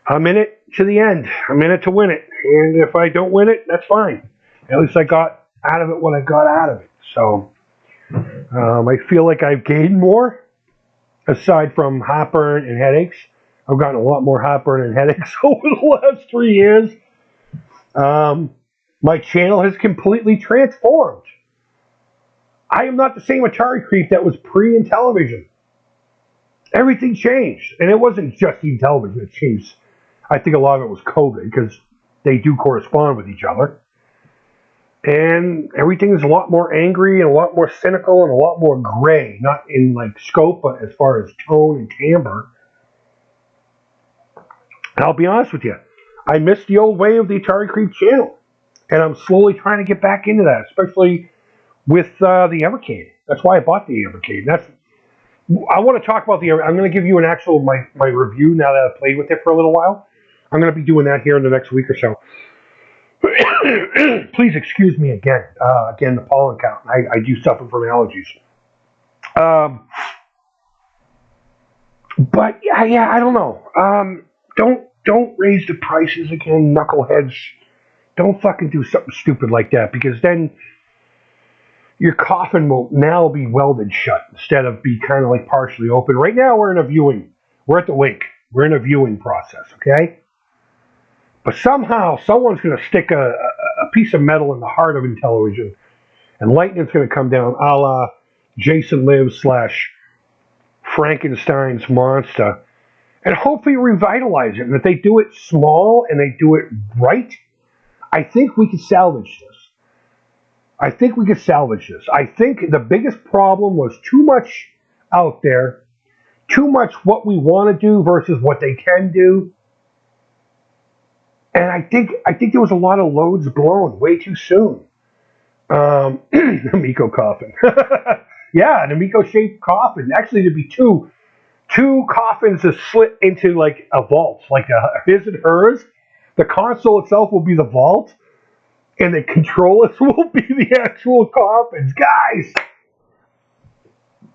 in it to the end. I'm in it to win it. And if I don't win it, that's fine. At least I got out of it what I got out of it. So I feel like I've gained more. Aside from heartburn and headaches, I've gotten a lot more heartburn and headaches over the last 3 years. My channel has completely transformed. I am not the same Atari Creep that was pre-Intellivision. Everything changed. And it wasn't just the Intellivision that changed. I think a lot of it was COVID, because they do correspond with each other. And everything is a lot more angry and a lot more cynical and a lot more gray. Not in like scope, but as far as tone and timbre. And I'll be honest with you, I missed the old way of the Atari Creep channel. And I'm slowly trying to get back into that, especially with the Evercade. That's why I bought the Evercade. I want to talk about I'm going to give you an actual, my review now that I've played with it for a little while. I'm going to be doing that here in the next week or so. Please excuse me again. Again, the pollen count. I do suffer from allergies. But yeah, I don't know. Don't raise the prices again, knuckleheads. Don't fucking do something stupid like that, because then your coffin will now be welded shut instead of be kind of like partially open. Right now we're in a viewing. We're at the wake. We're in a viewing process, okay? But somehow someone's going to stick a piece of metal in the heart of Intellivision, and lightning's going to come down a la Jason Lives / Frankenstein's monster, and hopefully revitalize it. And if they do it small and they do it right, I think we can salvage this. I think the biggest problem was too much out there, too much what we want to do versus what they can do. And I think there was a lot of loads blown way too soon. Amico coffin. Yeah, an Amico-shaped coffin. Actually, there'd be two coffins that split into like a vault, like his and hers. The console itself will be the vault, and the controllers will be the actual coffins. Guys,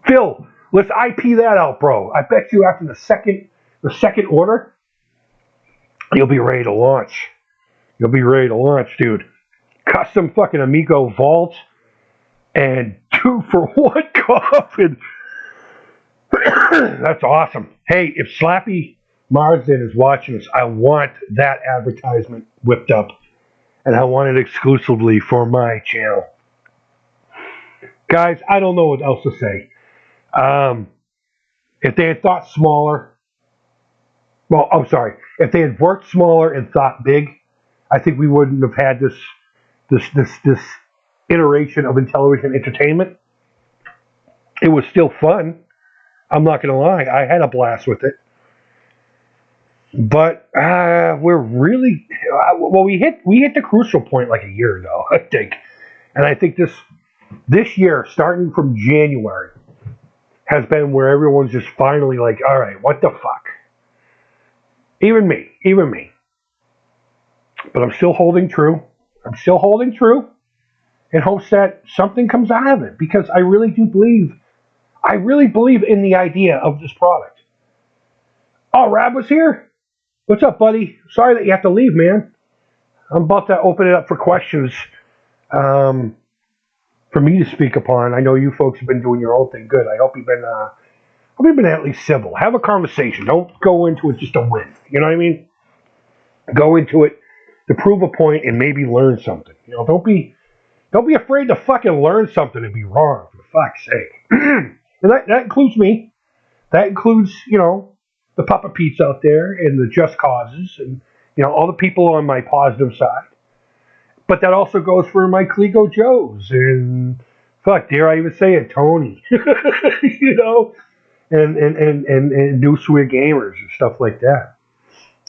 Phil, let's IP that out, bro. I bet you after the second order, you'll be ready to launch. You'll be ready to launch, dude. Custom fucking Amico vault and 2-for-1 coffin. That's awesome. Hey, if Slappy Marsden is watching us, I want that advertisement whipped up, and I want it exclusively for my channel. Guys, I don't know what else to say. If they had thought smaller, well, I'm sorry, if they had worked smaller and thought big, I think we wouldn't have had this iteration of Intellivision entertainment. It was still fun. I'm not going to lie. I had a blast with it. But we're really, well, we hit the crucial point like a year ago, I think. And I think this year, starting from January, has been where everyone's just finally like, all right, what the fuck? Even me. But I'm still holding true. In hopes that something comes out of it, because I really believe in the idea of this product. Oh, Rab was here? What's up, buddy? Sorry that you have to leave, man. I'm about to open it up for questions for me to speak upon. I know you folks have been doing your own thing. Good. I hope you've been at least civil. Have a conversation. Don't go into it just to win. You know what I mean? Go into it to prove a point and maybe learn something. You know, don't be afraid to fucking learn something and be wrong, for fuck's sake. And that includes me. That includes, you know, the Papa Pete's out there and the Just Causes and, you know, all the people on my positive side. But that also goes for my Cligo Joes and, fuck, dare I even say it, Tony. You know? And New Swear Gamers and stuff like that.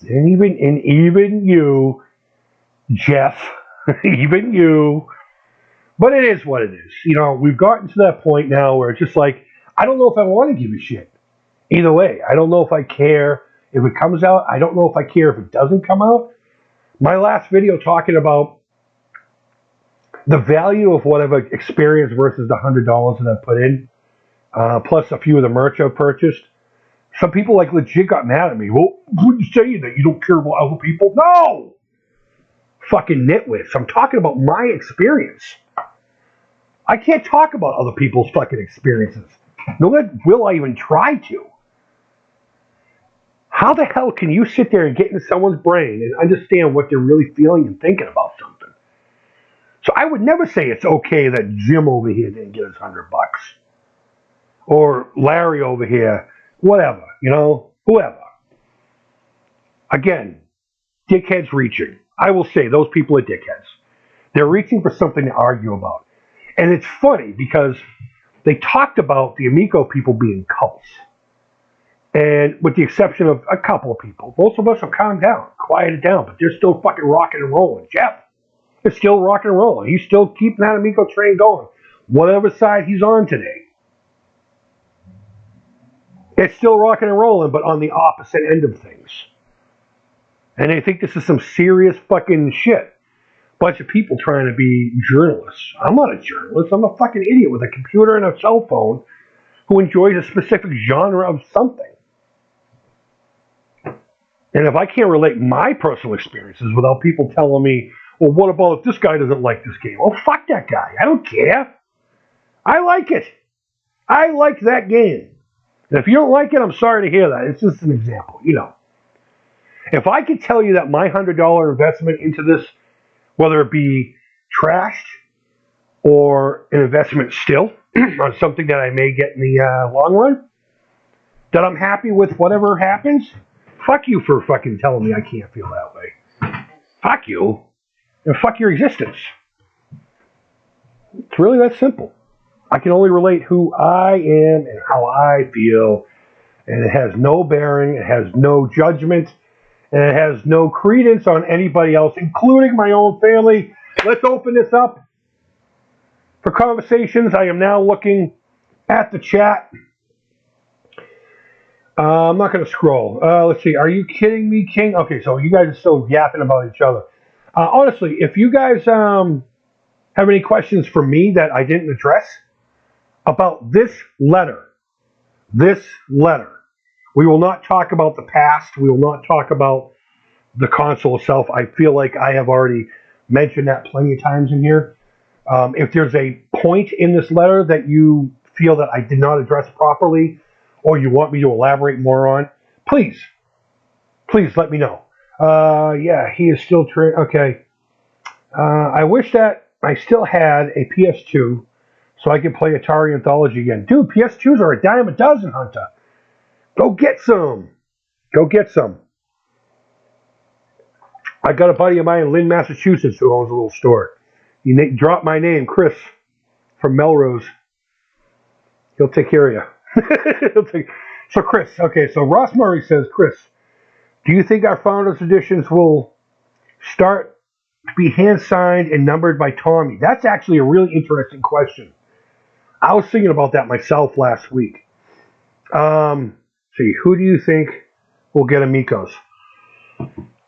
And even you, Jeff, even you. But it is what it is. You know, we've gotten to that point now where it's just like, I don't know if I want to give a shit. Either way, I don't know if I care if it comes out. I don't know if I care if it doesn't come out. My last video talking about the value of what I've experienced versus the $100 that I put in, plus a few of the merch I've purchased. Some people like legit got mad at me. Well, wouldn't you say that you don't care about other people? No! Fucking nitwits. I'm talking about my experience. I can't talk about other people's fucking experiences. Nor will I even try to. How the hell can you sit there and get into someone's brain and understand what they're really feeling and thinking about something? So I would never say it's okay that Jim over here didn't get his $100. Or Larry over here, whatever, you know, whoever. Again, dickheads reaching. I will say those people are dickheads. They're reaching for something to argue about. And it's funny because they talked about the Amico people being cults. And with the exception of a couple of people, most of us have calmed down, quieted down, but they're still fucking rocking and rolling. Jeff is still rocking and rolling. He's still keeping that Amico train going, whatever side he's on today. It's still rocking and rolling, but on the opposite end of things. And they think this is some serious fucking shit. Bunch of people trying to be journalists. I'm not a journalist. I'm a fucking idiot with a computer and a cell phone who enjoys a specific genre of something. And if I can't relate my personal experiences without people telling me, well, what about if this guy doesn't like this game? Well, fuck that guy. I don't care. I like it. I like that game. And if you don't like it, I'm sorry to hear that. It's just an example, you know. If I could tell you that my $100 investment into this, whether it be trashed or an investment still on something that I may get in the long run, that I'm happy with whatever happens, fuck you for fucking telling me I can't feel that way. Fuck you. And fuck your existence. It's really that simple. I can only relate who I am and how I feel, and it has no bearing, it has no judgment, and it has no credence on anybody else, including my own family. Let's open this up for conversations. I am now looking at the chat. I'm not going to scroll. Let's see. Are you kidding me, King? Okay, so you guys are still yapping about each other. Honestly, if you guys have any questions for me that I didn't address about this letter, we will not talk about the past. We will not talk about the console itself. I feel like I have already mentioned that plenty of times in here. If there's a point in this letter that you feel that I did not address properly, or you want me to elaborate more on, please let me know. Yeah, he is still okay. I wish that I still had a PS2 so I could play Atari Anthology again. Dude, PS2s are a dime a dozen, Hunter. Go get some. Go get some. I got a buddy of mine in Lynn, Massachusetts who owns a little store. You drop my name, Chris, from Melrose. He'll take care of you. So, Chris, okay, so Ross Murray says, Chris, do you think our Founders Editions will start to be hand-signed and numbered by Tommy? That's actually a really interesting question. I was thinking about that myself last week. See, who do you think will get Amicos?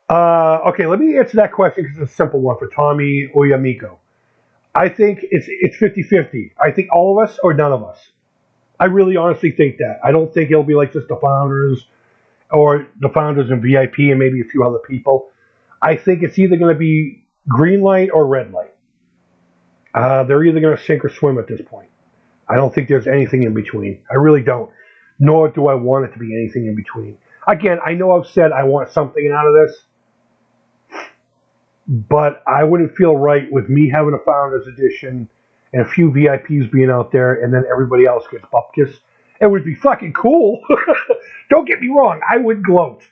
Okay, let me answer that question because it's a simple one for Tommy or Amico. I think it's 50-50. I think all of us or none of us. I really honestly think that. I don't think it'll be like just the Founders or the Founders and VIP and maybe a few other people. I think it's either going to be green light or red light. They're either going to sink or swim at this point. I don't think there's anything in between. I really don't. Nor do I want it to be anything in between. Again, I know I've said I want something out of this, but I wouldn't feel right with me having a Founders Edition and a few VIPs being out there and then everybody else gets bupkis. It would be fucking cool. Don't get me wrong. I would gloat.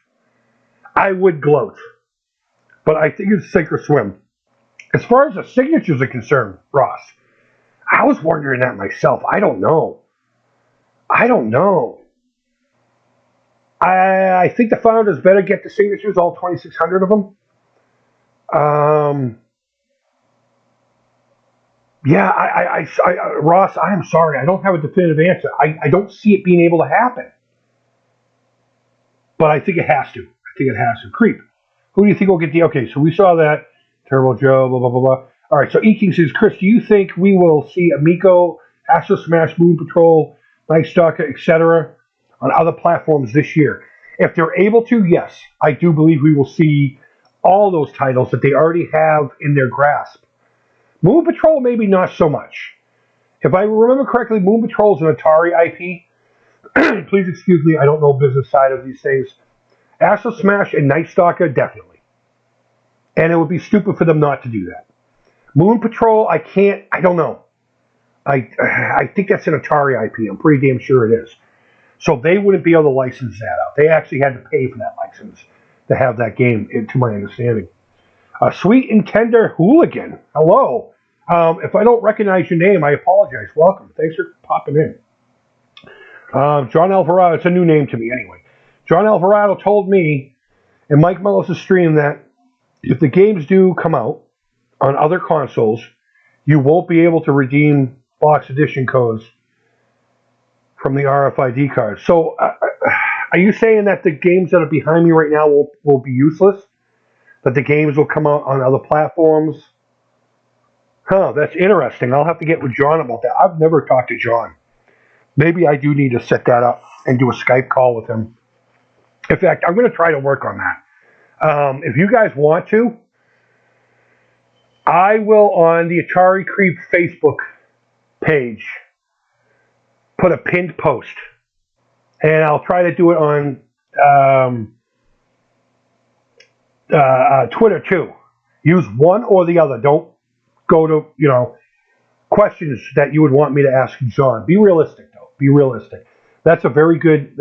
But I think it's sink or swim. As far as the signatures are concerned, Ross, I was wondering that myself. I don't know. I think the Founders better get the signatures, all 2,600 of them. Yeah, Ross, I am sorry. I don't have a definitive answer. I don't see it being able to happen. But I think it has to. Creep. Who do you think will get the... Okay, so we saw that. Turbo Joe, blah, blah, blah, blah. All right, so E-King says, Chris, do you think we will see Amico, Astro Smash, Moon Patrol, Night Stalker, etc. on other platforms this year? If they're able to, yes. I do believe we will see all those titles that they already have in their grasp. Moon Patrol, maybe not so much. If I remember correctly, Moon Patrol is an Atari IP. Please excuse me, I don't know business side of these things. Astro Smash and Night Stalker, definitely. And it would be stupid for them not to do that. Moon Patrol, I don't know. I think that's an Atari IP. I'm pretty damn sure it is. So they wouldn't be able to license that out. They actually had to pay for that license to have that game, to my understanding. Sweet and Tender Hooligan. Hello. If I don't recognize your name, I apologize. Welcome. Thanks for popping in. John Alvarado. It's a new name to me anyway. John Alvarado told me in Mike Mellis' stream that if the games do come out on other consoles, you won't be able to redeem box edition codes from the RFID cards. So are you saying that the games that are behind me right now will be useless? That the games will come out on other platforms? Huh, that's interesting. I'll have to get with John about that. I've never talked to John. Maybe I do need to set that up and do a Skype call with him. In fact, I'm going to try to work on that. If you guys want to, I will, on the Atari Creep Facebook page, put a pinned post. And I'll try to do it on Twitter too. Use one or the other. Don't go to, questions that you would want me to ask John. Be realistic, though. Be realistic. That's a very good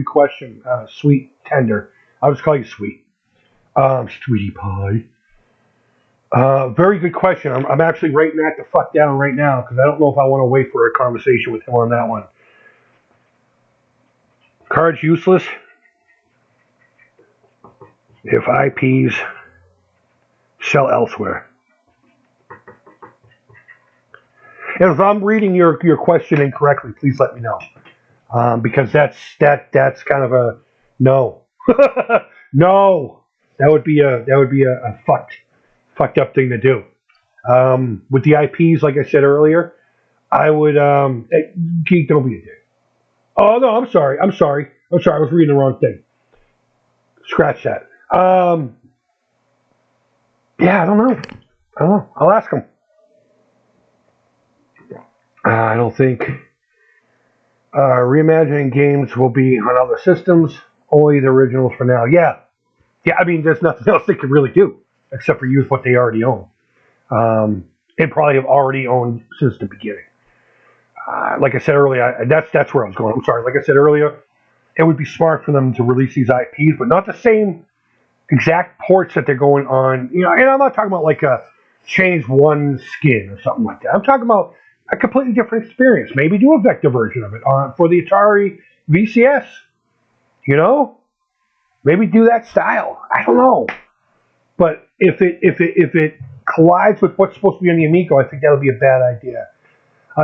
question, Sweet Tender. I'll just call you Sweet. Sweetie Pie. Very good question. I'm actually writing that the fuck down right now because I don't know if I want to wait for a conversation with him on that one. Cards useless if IPs sell elsewhere. And if I'm reading your question incorrectly, please let me know. Because that's kind of a no. No. That would be a fucked up thing to do. With the IPs, like I said earlier, I would Geek, don't be a dick. Oh no, I'm sorry. I was reading the wrong thing. Scratch that. Um, yeah, I don't know. I don't know. I'll ask him. I don't think reimagining games will be on other systems. Only the originals for now. Yeah, yeah. I mean, there's nothing else they could really do except for use what they already own. And probably have already owned since the beginning. Like I said earlier, that's where I was going. I'm sorry. Like I said earlier, it would be smart for them to release these IPs, but not the same exact ports that they're going on. You know, and I'm not talking about like a change one skin or something like that. I'm talking about a completely different experience. Maybe do a vector version of it for the Atari VCS. You know, maybe do that style. I don't know, but if it collides with what's supposed to be on the Amico, I think that would be a bad idea.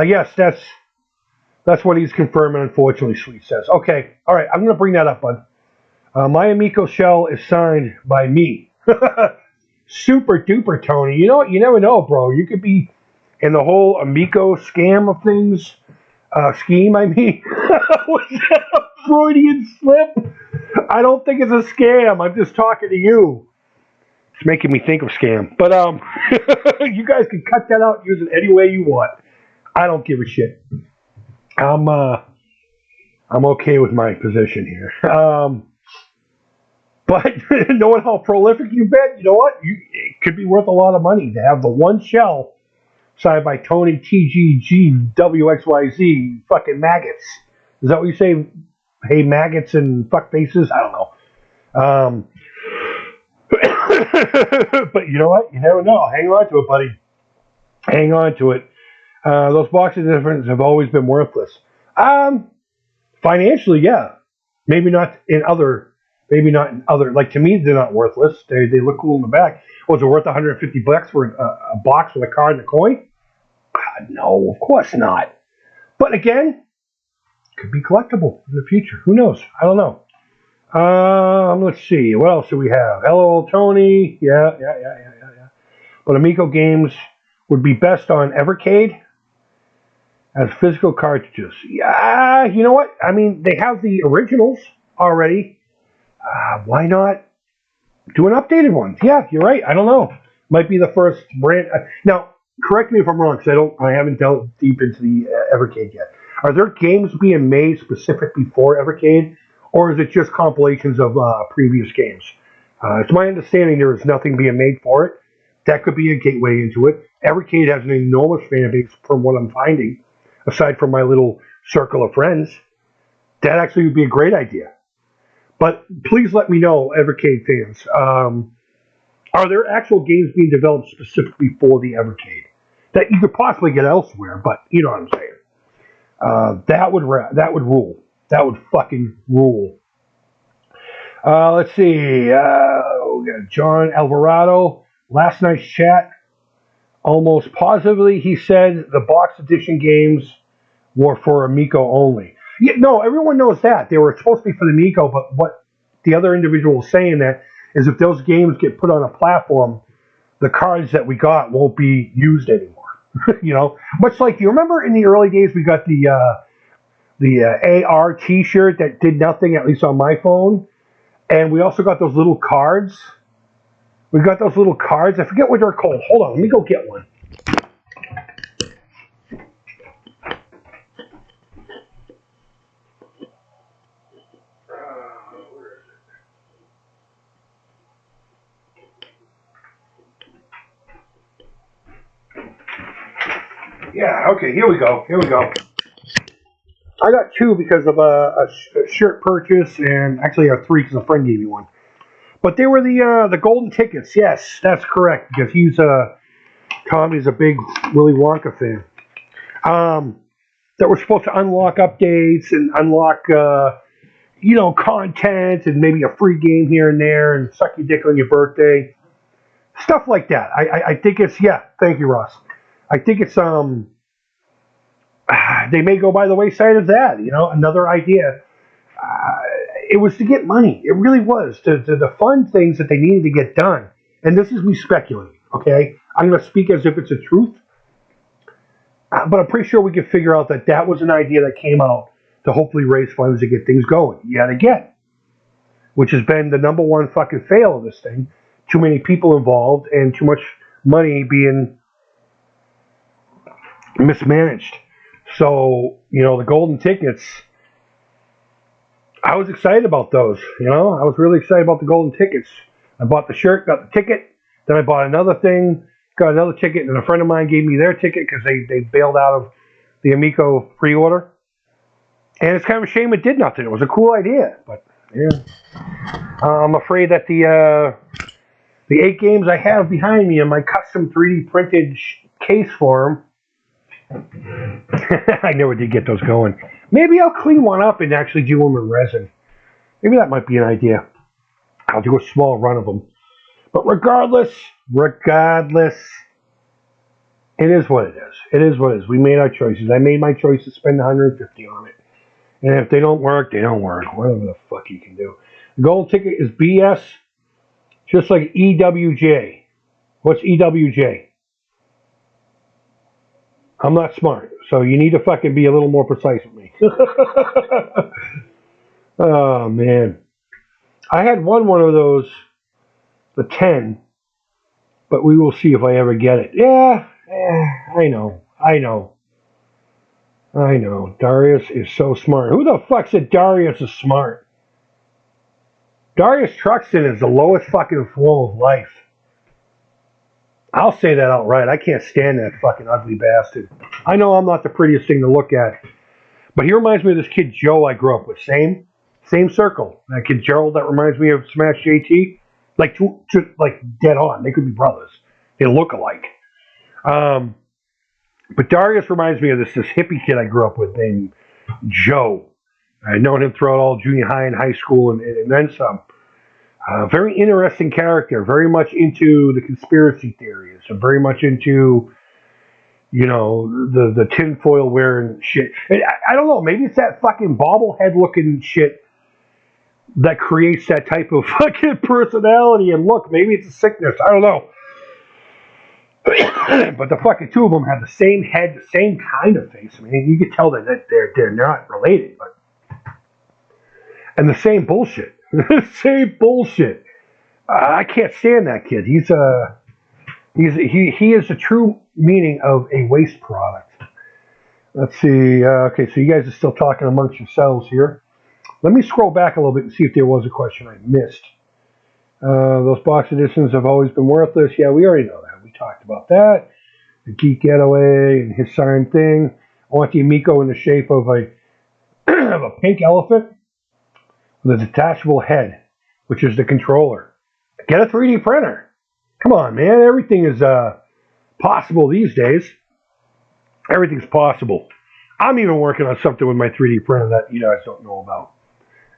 Yes, that's what he's confirming. Unfortunately, Sweet says. Okay, all right. I'm going to bring that up, bud. My Amico shell is signed by me. Super duper, Tony. You know what? You never know, bro. You could be in the whole Amico scam of things. Scheme, I mean. Was that a Freudian slip? I don't think it's a scam. I'm just talking to you. It's making me think of scam. But you guys can cut that out and use it any way you want. I don't give a shit. I'm okay with my position here. But knowing how prolific you've been, you know what? It could be worth a lot of money to have the one shell signed by Tony TGG WXYZ fucking maggots. Is that what you say? Hey, maggots and fuck faces? I don't know. But you know what? You never know. Hang on to it, buddy. Hang on to it. Those boxes difference have always been worthless. Financially, yeah. Maybe not in other. Like to me, they're not worthless. They look cool in the back. Was it worth $150 for a box with a card and a coin? God, no, of course not. But again, could be collectible in the future. Who knows? I don't know. Let's see. What else do we have? Hello, Tony. Yeah. But Amico games would be best on Evercade as physical cartridges. Yeah, you know what? I mean, they have the originals already. Why not do an updated one? Yeah, you're right. I don't know. Might be the first brand. Now, correct me if I'm wrong, because I haven't delved deep into the Evercade yet. Are there games being made specifically for Evercade, or is it just compilations of previous games? It's my understanding there is nothing being made for it. That could be a gateway into it. Evercade has an enormous fan base, from what I'm finding, aside from my little circle of friends. That actually would be a great idea. But please let me know, Evercade fans. Are there actual games being developed specifically for the Evercade that you could possibly get elsewhere? But you know what I'm saying. That would rule. That would fucking rule. Let's see. We got John Alvarado. Last night's chat. Almost positively, he said the box edition games were for Amico only. Yeah, no, everyone knows that. They were supposed to be for the Amico, but what the other individual was saying that is if those games get put on a platform, the cards that we got won't be used anymore. You know, much like, you remember in the early days we got the AR T-shirt that did nothing, at least on my phone, and we also got those little cards. We got those little cards. I forget what they're called. Hold on, let me go get one. Yeah, okay, here we go. I got two because of a shirt purchase, and actually I have three because a friend gave me one. But they were the golden tickets. Yes, that's correct, because Tommy's a big Willy Wonka fan. That were supposed to unlock updates and unlock content and maybe a free game here and there and suck your dick on your birthday. Stuff like that. I think it's, yeah, thank you, Ross. I think it's they may go by the wayside of that. Another idea. It was to get money. It really was to fund things that they needed to get done. And this is me speculating. Okay, I'm going to speak as if it's a truth, but I'm pretty sure we could figure out that was an idea that came out to hopefully raise funds to get things going. Yet again, which has been the #1 fucking fail of this thing. Too many people involved and too much money being mismanaged. So, the golden tickets, I was excited about those, I was really excited about the golden tickets. I bought the shirt, got the ticket, then I bought another thing, got another ticket, and a friend of mine gave me their ticket because they bailed out of the Amico pre-order. And it's kind of a shame it did nothing. It was a cool idea, but yeah. I'm afraid that the 8 games I have behind me in my custom 3D printed case for them, I never did get those going. Maybe I'll clean one up and actually do them in resin. Maybe that might be an idea. I'll do a small run of them. But regardless, it is what it is. It is what it is. We made our choices. I made my choice to spend $150 on it. And if they don't work, they don't work. Whatever the fuck you can do. The gold ticket is BS, just like EWJ. What's EWJ? I'm not smart, so you need to fucking be a little more precise with me. Oh, man. I had one of those, the 10, but we will see if I ever get it. Yeah, I know. Darius is so smart. Who the fuck said Darius is smart? Darius Truxton is the lowest fucking form of life. I'll say that outright. I can't stand that fucking ugly bastard. I know I'm not the prettiest thing to look at, but he reminds me of this kid Joe I grew up with. Same circle. That kid Gerald that reminds me of Smash JT. Like dead on. They could be brothers. They look alike. But Darius reminds me of this hippie kid I grew up with named Joe. I'd known him throughout all junior high and high school and then some. Very interesting character, very much into the conspiracy theories, and very much into, the tinfoil wearing shit. And I don't know, maybe it's that fucking bobblehead looking shit that creates that type of fucking personality and look. Maybe it's a sickness, I don't know. But the fucking two of them have the same head, the same kind of face. I mean, you can tell that they're not related, but and the same bullshit. Same bullshit. I can't stand that kid. He is the true meaning of a waste product. Let's see. Okay, so you guys are still talking amongst yourselves here. Let me scroll back a little bit and see if there was a question I missed. Those box editions have always been worthless. Yeah, we already know that. We talked about that. The Geek Getaway and his signed thing. I want the Amico in the shape of a pink elephant with a detachable head, which is the controller. Get a 3D printer. Come on, man. Everything is possible these days. Everything's possible. I'm even working on something with my 3D printer that you guys don't know about.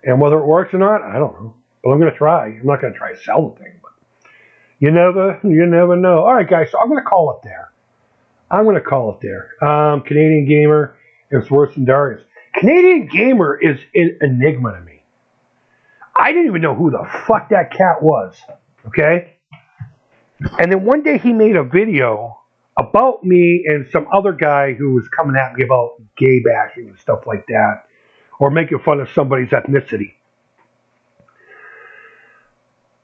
And whether it works or not, I don't know. But I'm going to try. I'm not going to try to sell the thing, but you never know. All right, guys, so I'm going to call it there. Canadian Gamer is worse than Darius. Canadian Gamer is an enigma to me. I didn't even know who the fuck that cat was, okay? And then one day he made a video about me and some other guy who was coming at me about gay bashing and stuff like that, or making fun of somebody's ethnicity.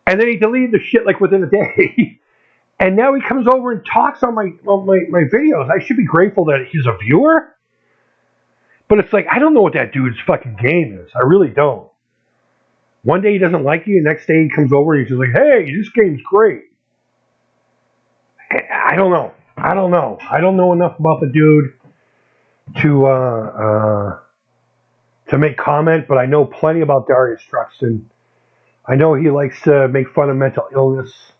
And then he deleted the shit like within a day. And now he comes over and talks on my videos. I should be grateful that he's a viewer. But it's like, I don't know what that dude's fucking game is. I really don't. One day he doesn't like you, the next day he comes over and he's just like, hey, this game's great. I don't know. I don't know enough about the dude to make comment, but I know plenty about Darius Truxton. I know he likes to make fun of mental illness.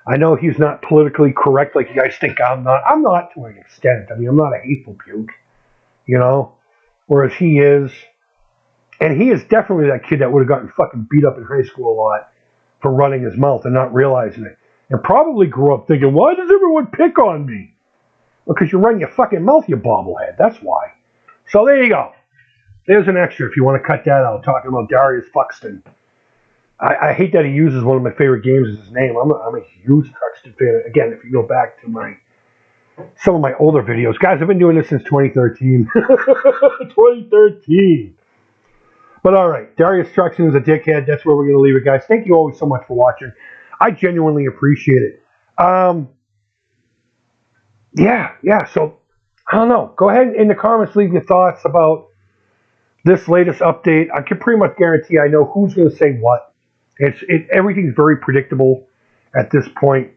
I know he's not politically correct like you guys think I'm not. I'm not to an extent. I mean, I'm not a hateful puke, whereas he is. And he is definitely that kid that would have gotten fucking beat up in high school a lot for running his mouth and not realizing it. And probably grew up thinking, why does everyone pick on me? Well, because you run your fucking mouth, you bobblehead. That's why. So there you go. There's an extra if you want to cut that out, talking about Darius Truxton. I hate that he uses one of my favorite games as his name. I'm a huge Truxton fan. Again, if you go back to some of my older videos. Guys, I've been doing this since 2013. 2013. But all right, Darius Truxton is a dickhead. That's where we're going to leave it, guys. Thank you always so much for watching. I genuinely appreciate it. Yeah. So I don't know. Go ahead in the comments, leave your thoughts about this latest update. I can pretty much guarantee I know who's going to say what. Everything's very predictable at this point.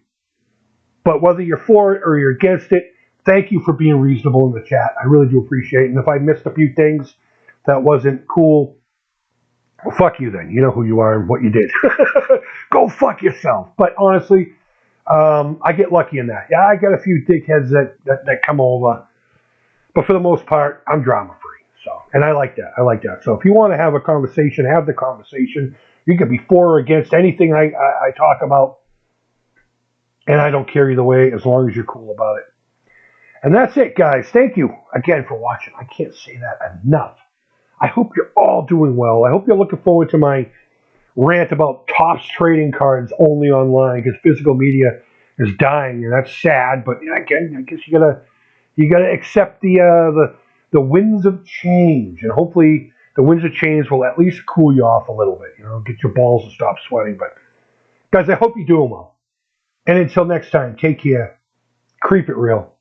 But whether you're for it or you're against it, thank you for being reasonable in the chat. I really do appreciate it. And if I missed a few things that wasn't cool, well, fuck you then. You know who you are and what you did. Go fuck yourself. But honestly, I get lucky in that. Yeah, I got a few dickheads that come over. But for the most part, I'm drama free. So, and I like that. So if you want to have a conversation, have the conversation. You can be for or against anything I talk about. And I don't care either way as long as you're cool about it. And that's it, guys. Thank you again for watching. I can't say that enough. I hope you're all doing well. I hope you're looking forward to my rant about Topps trading cards only online because physical media is dying, and that's sad. But again, I guess you gotta accept the winds of change, and hopefully the winds of change will at least cool you off a little bit. Get your balls to stop sweating. But guys, I hope you're doing well. And until next time, take care. Creep it real.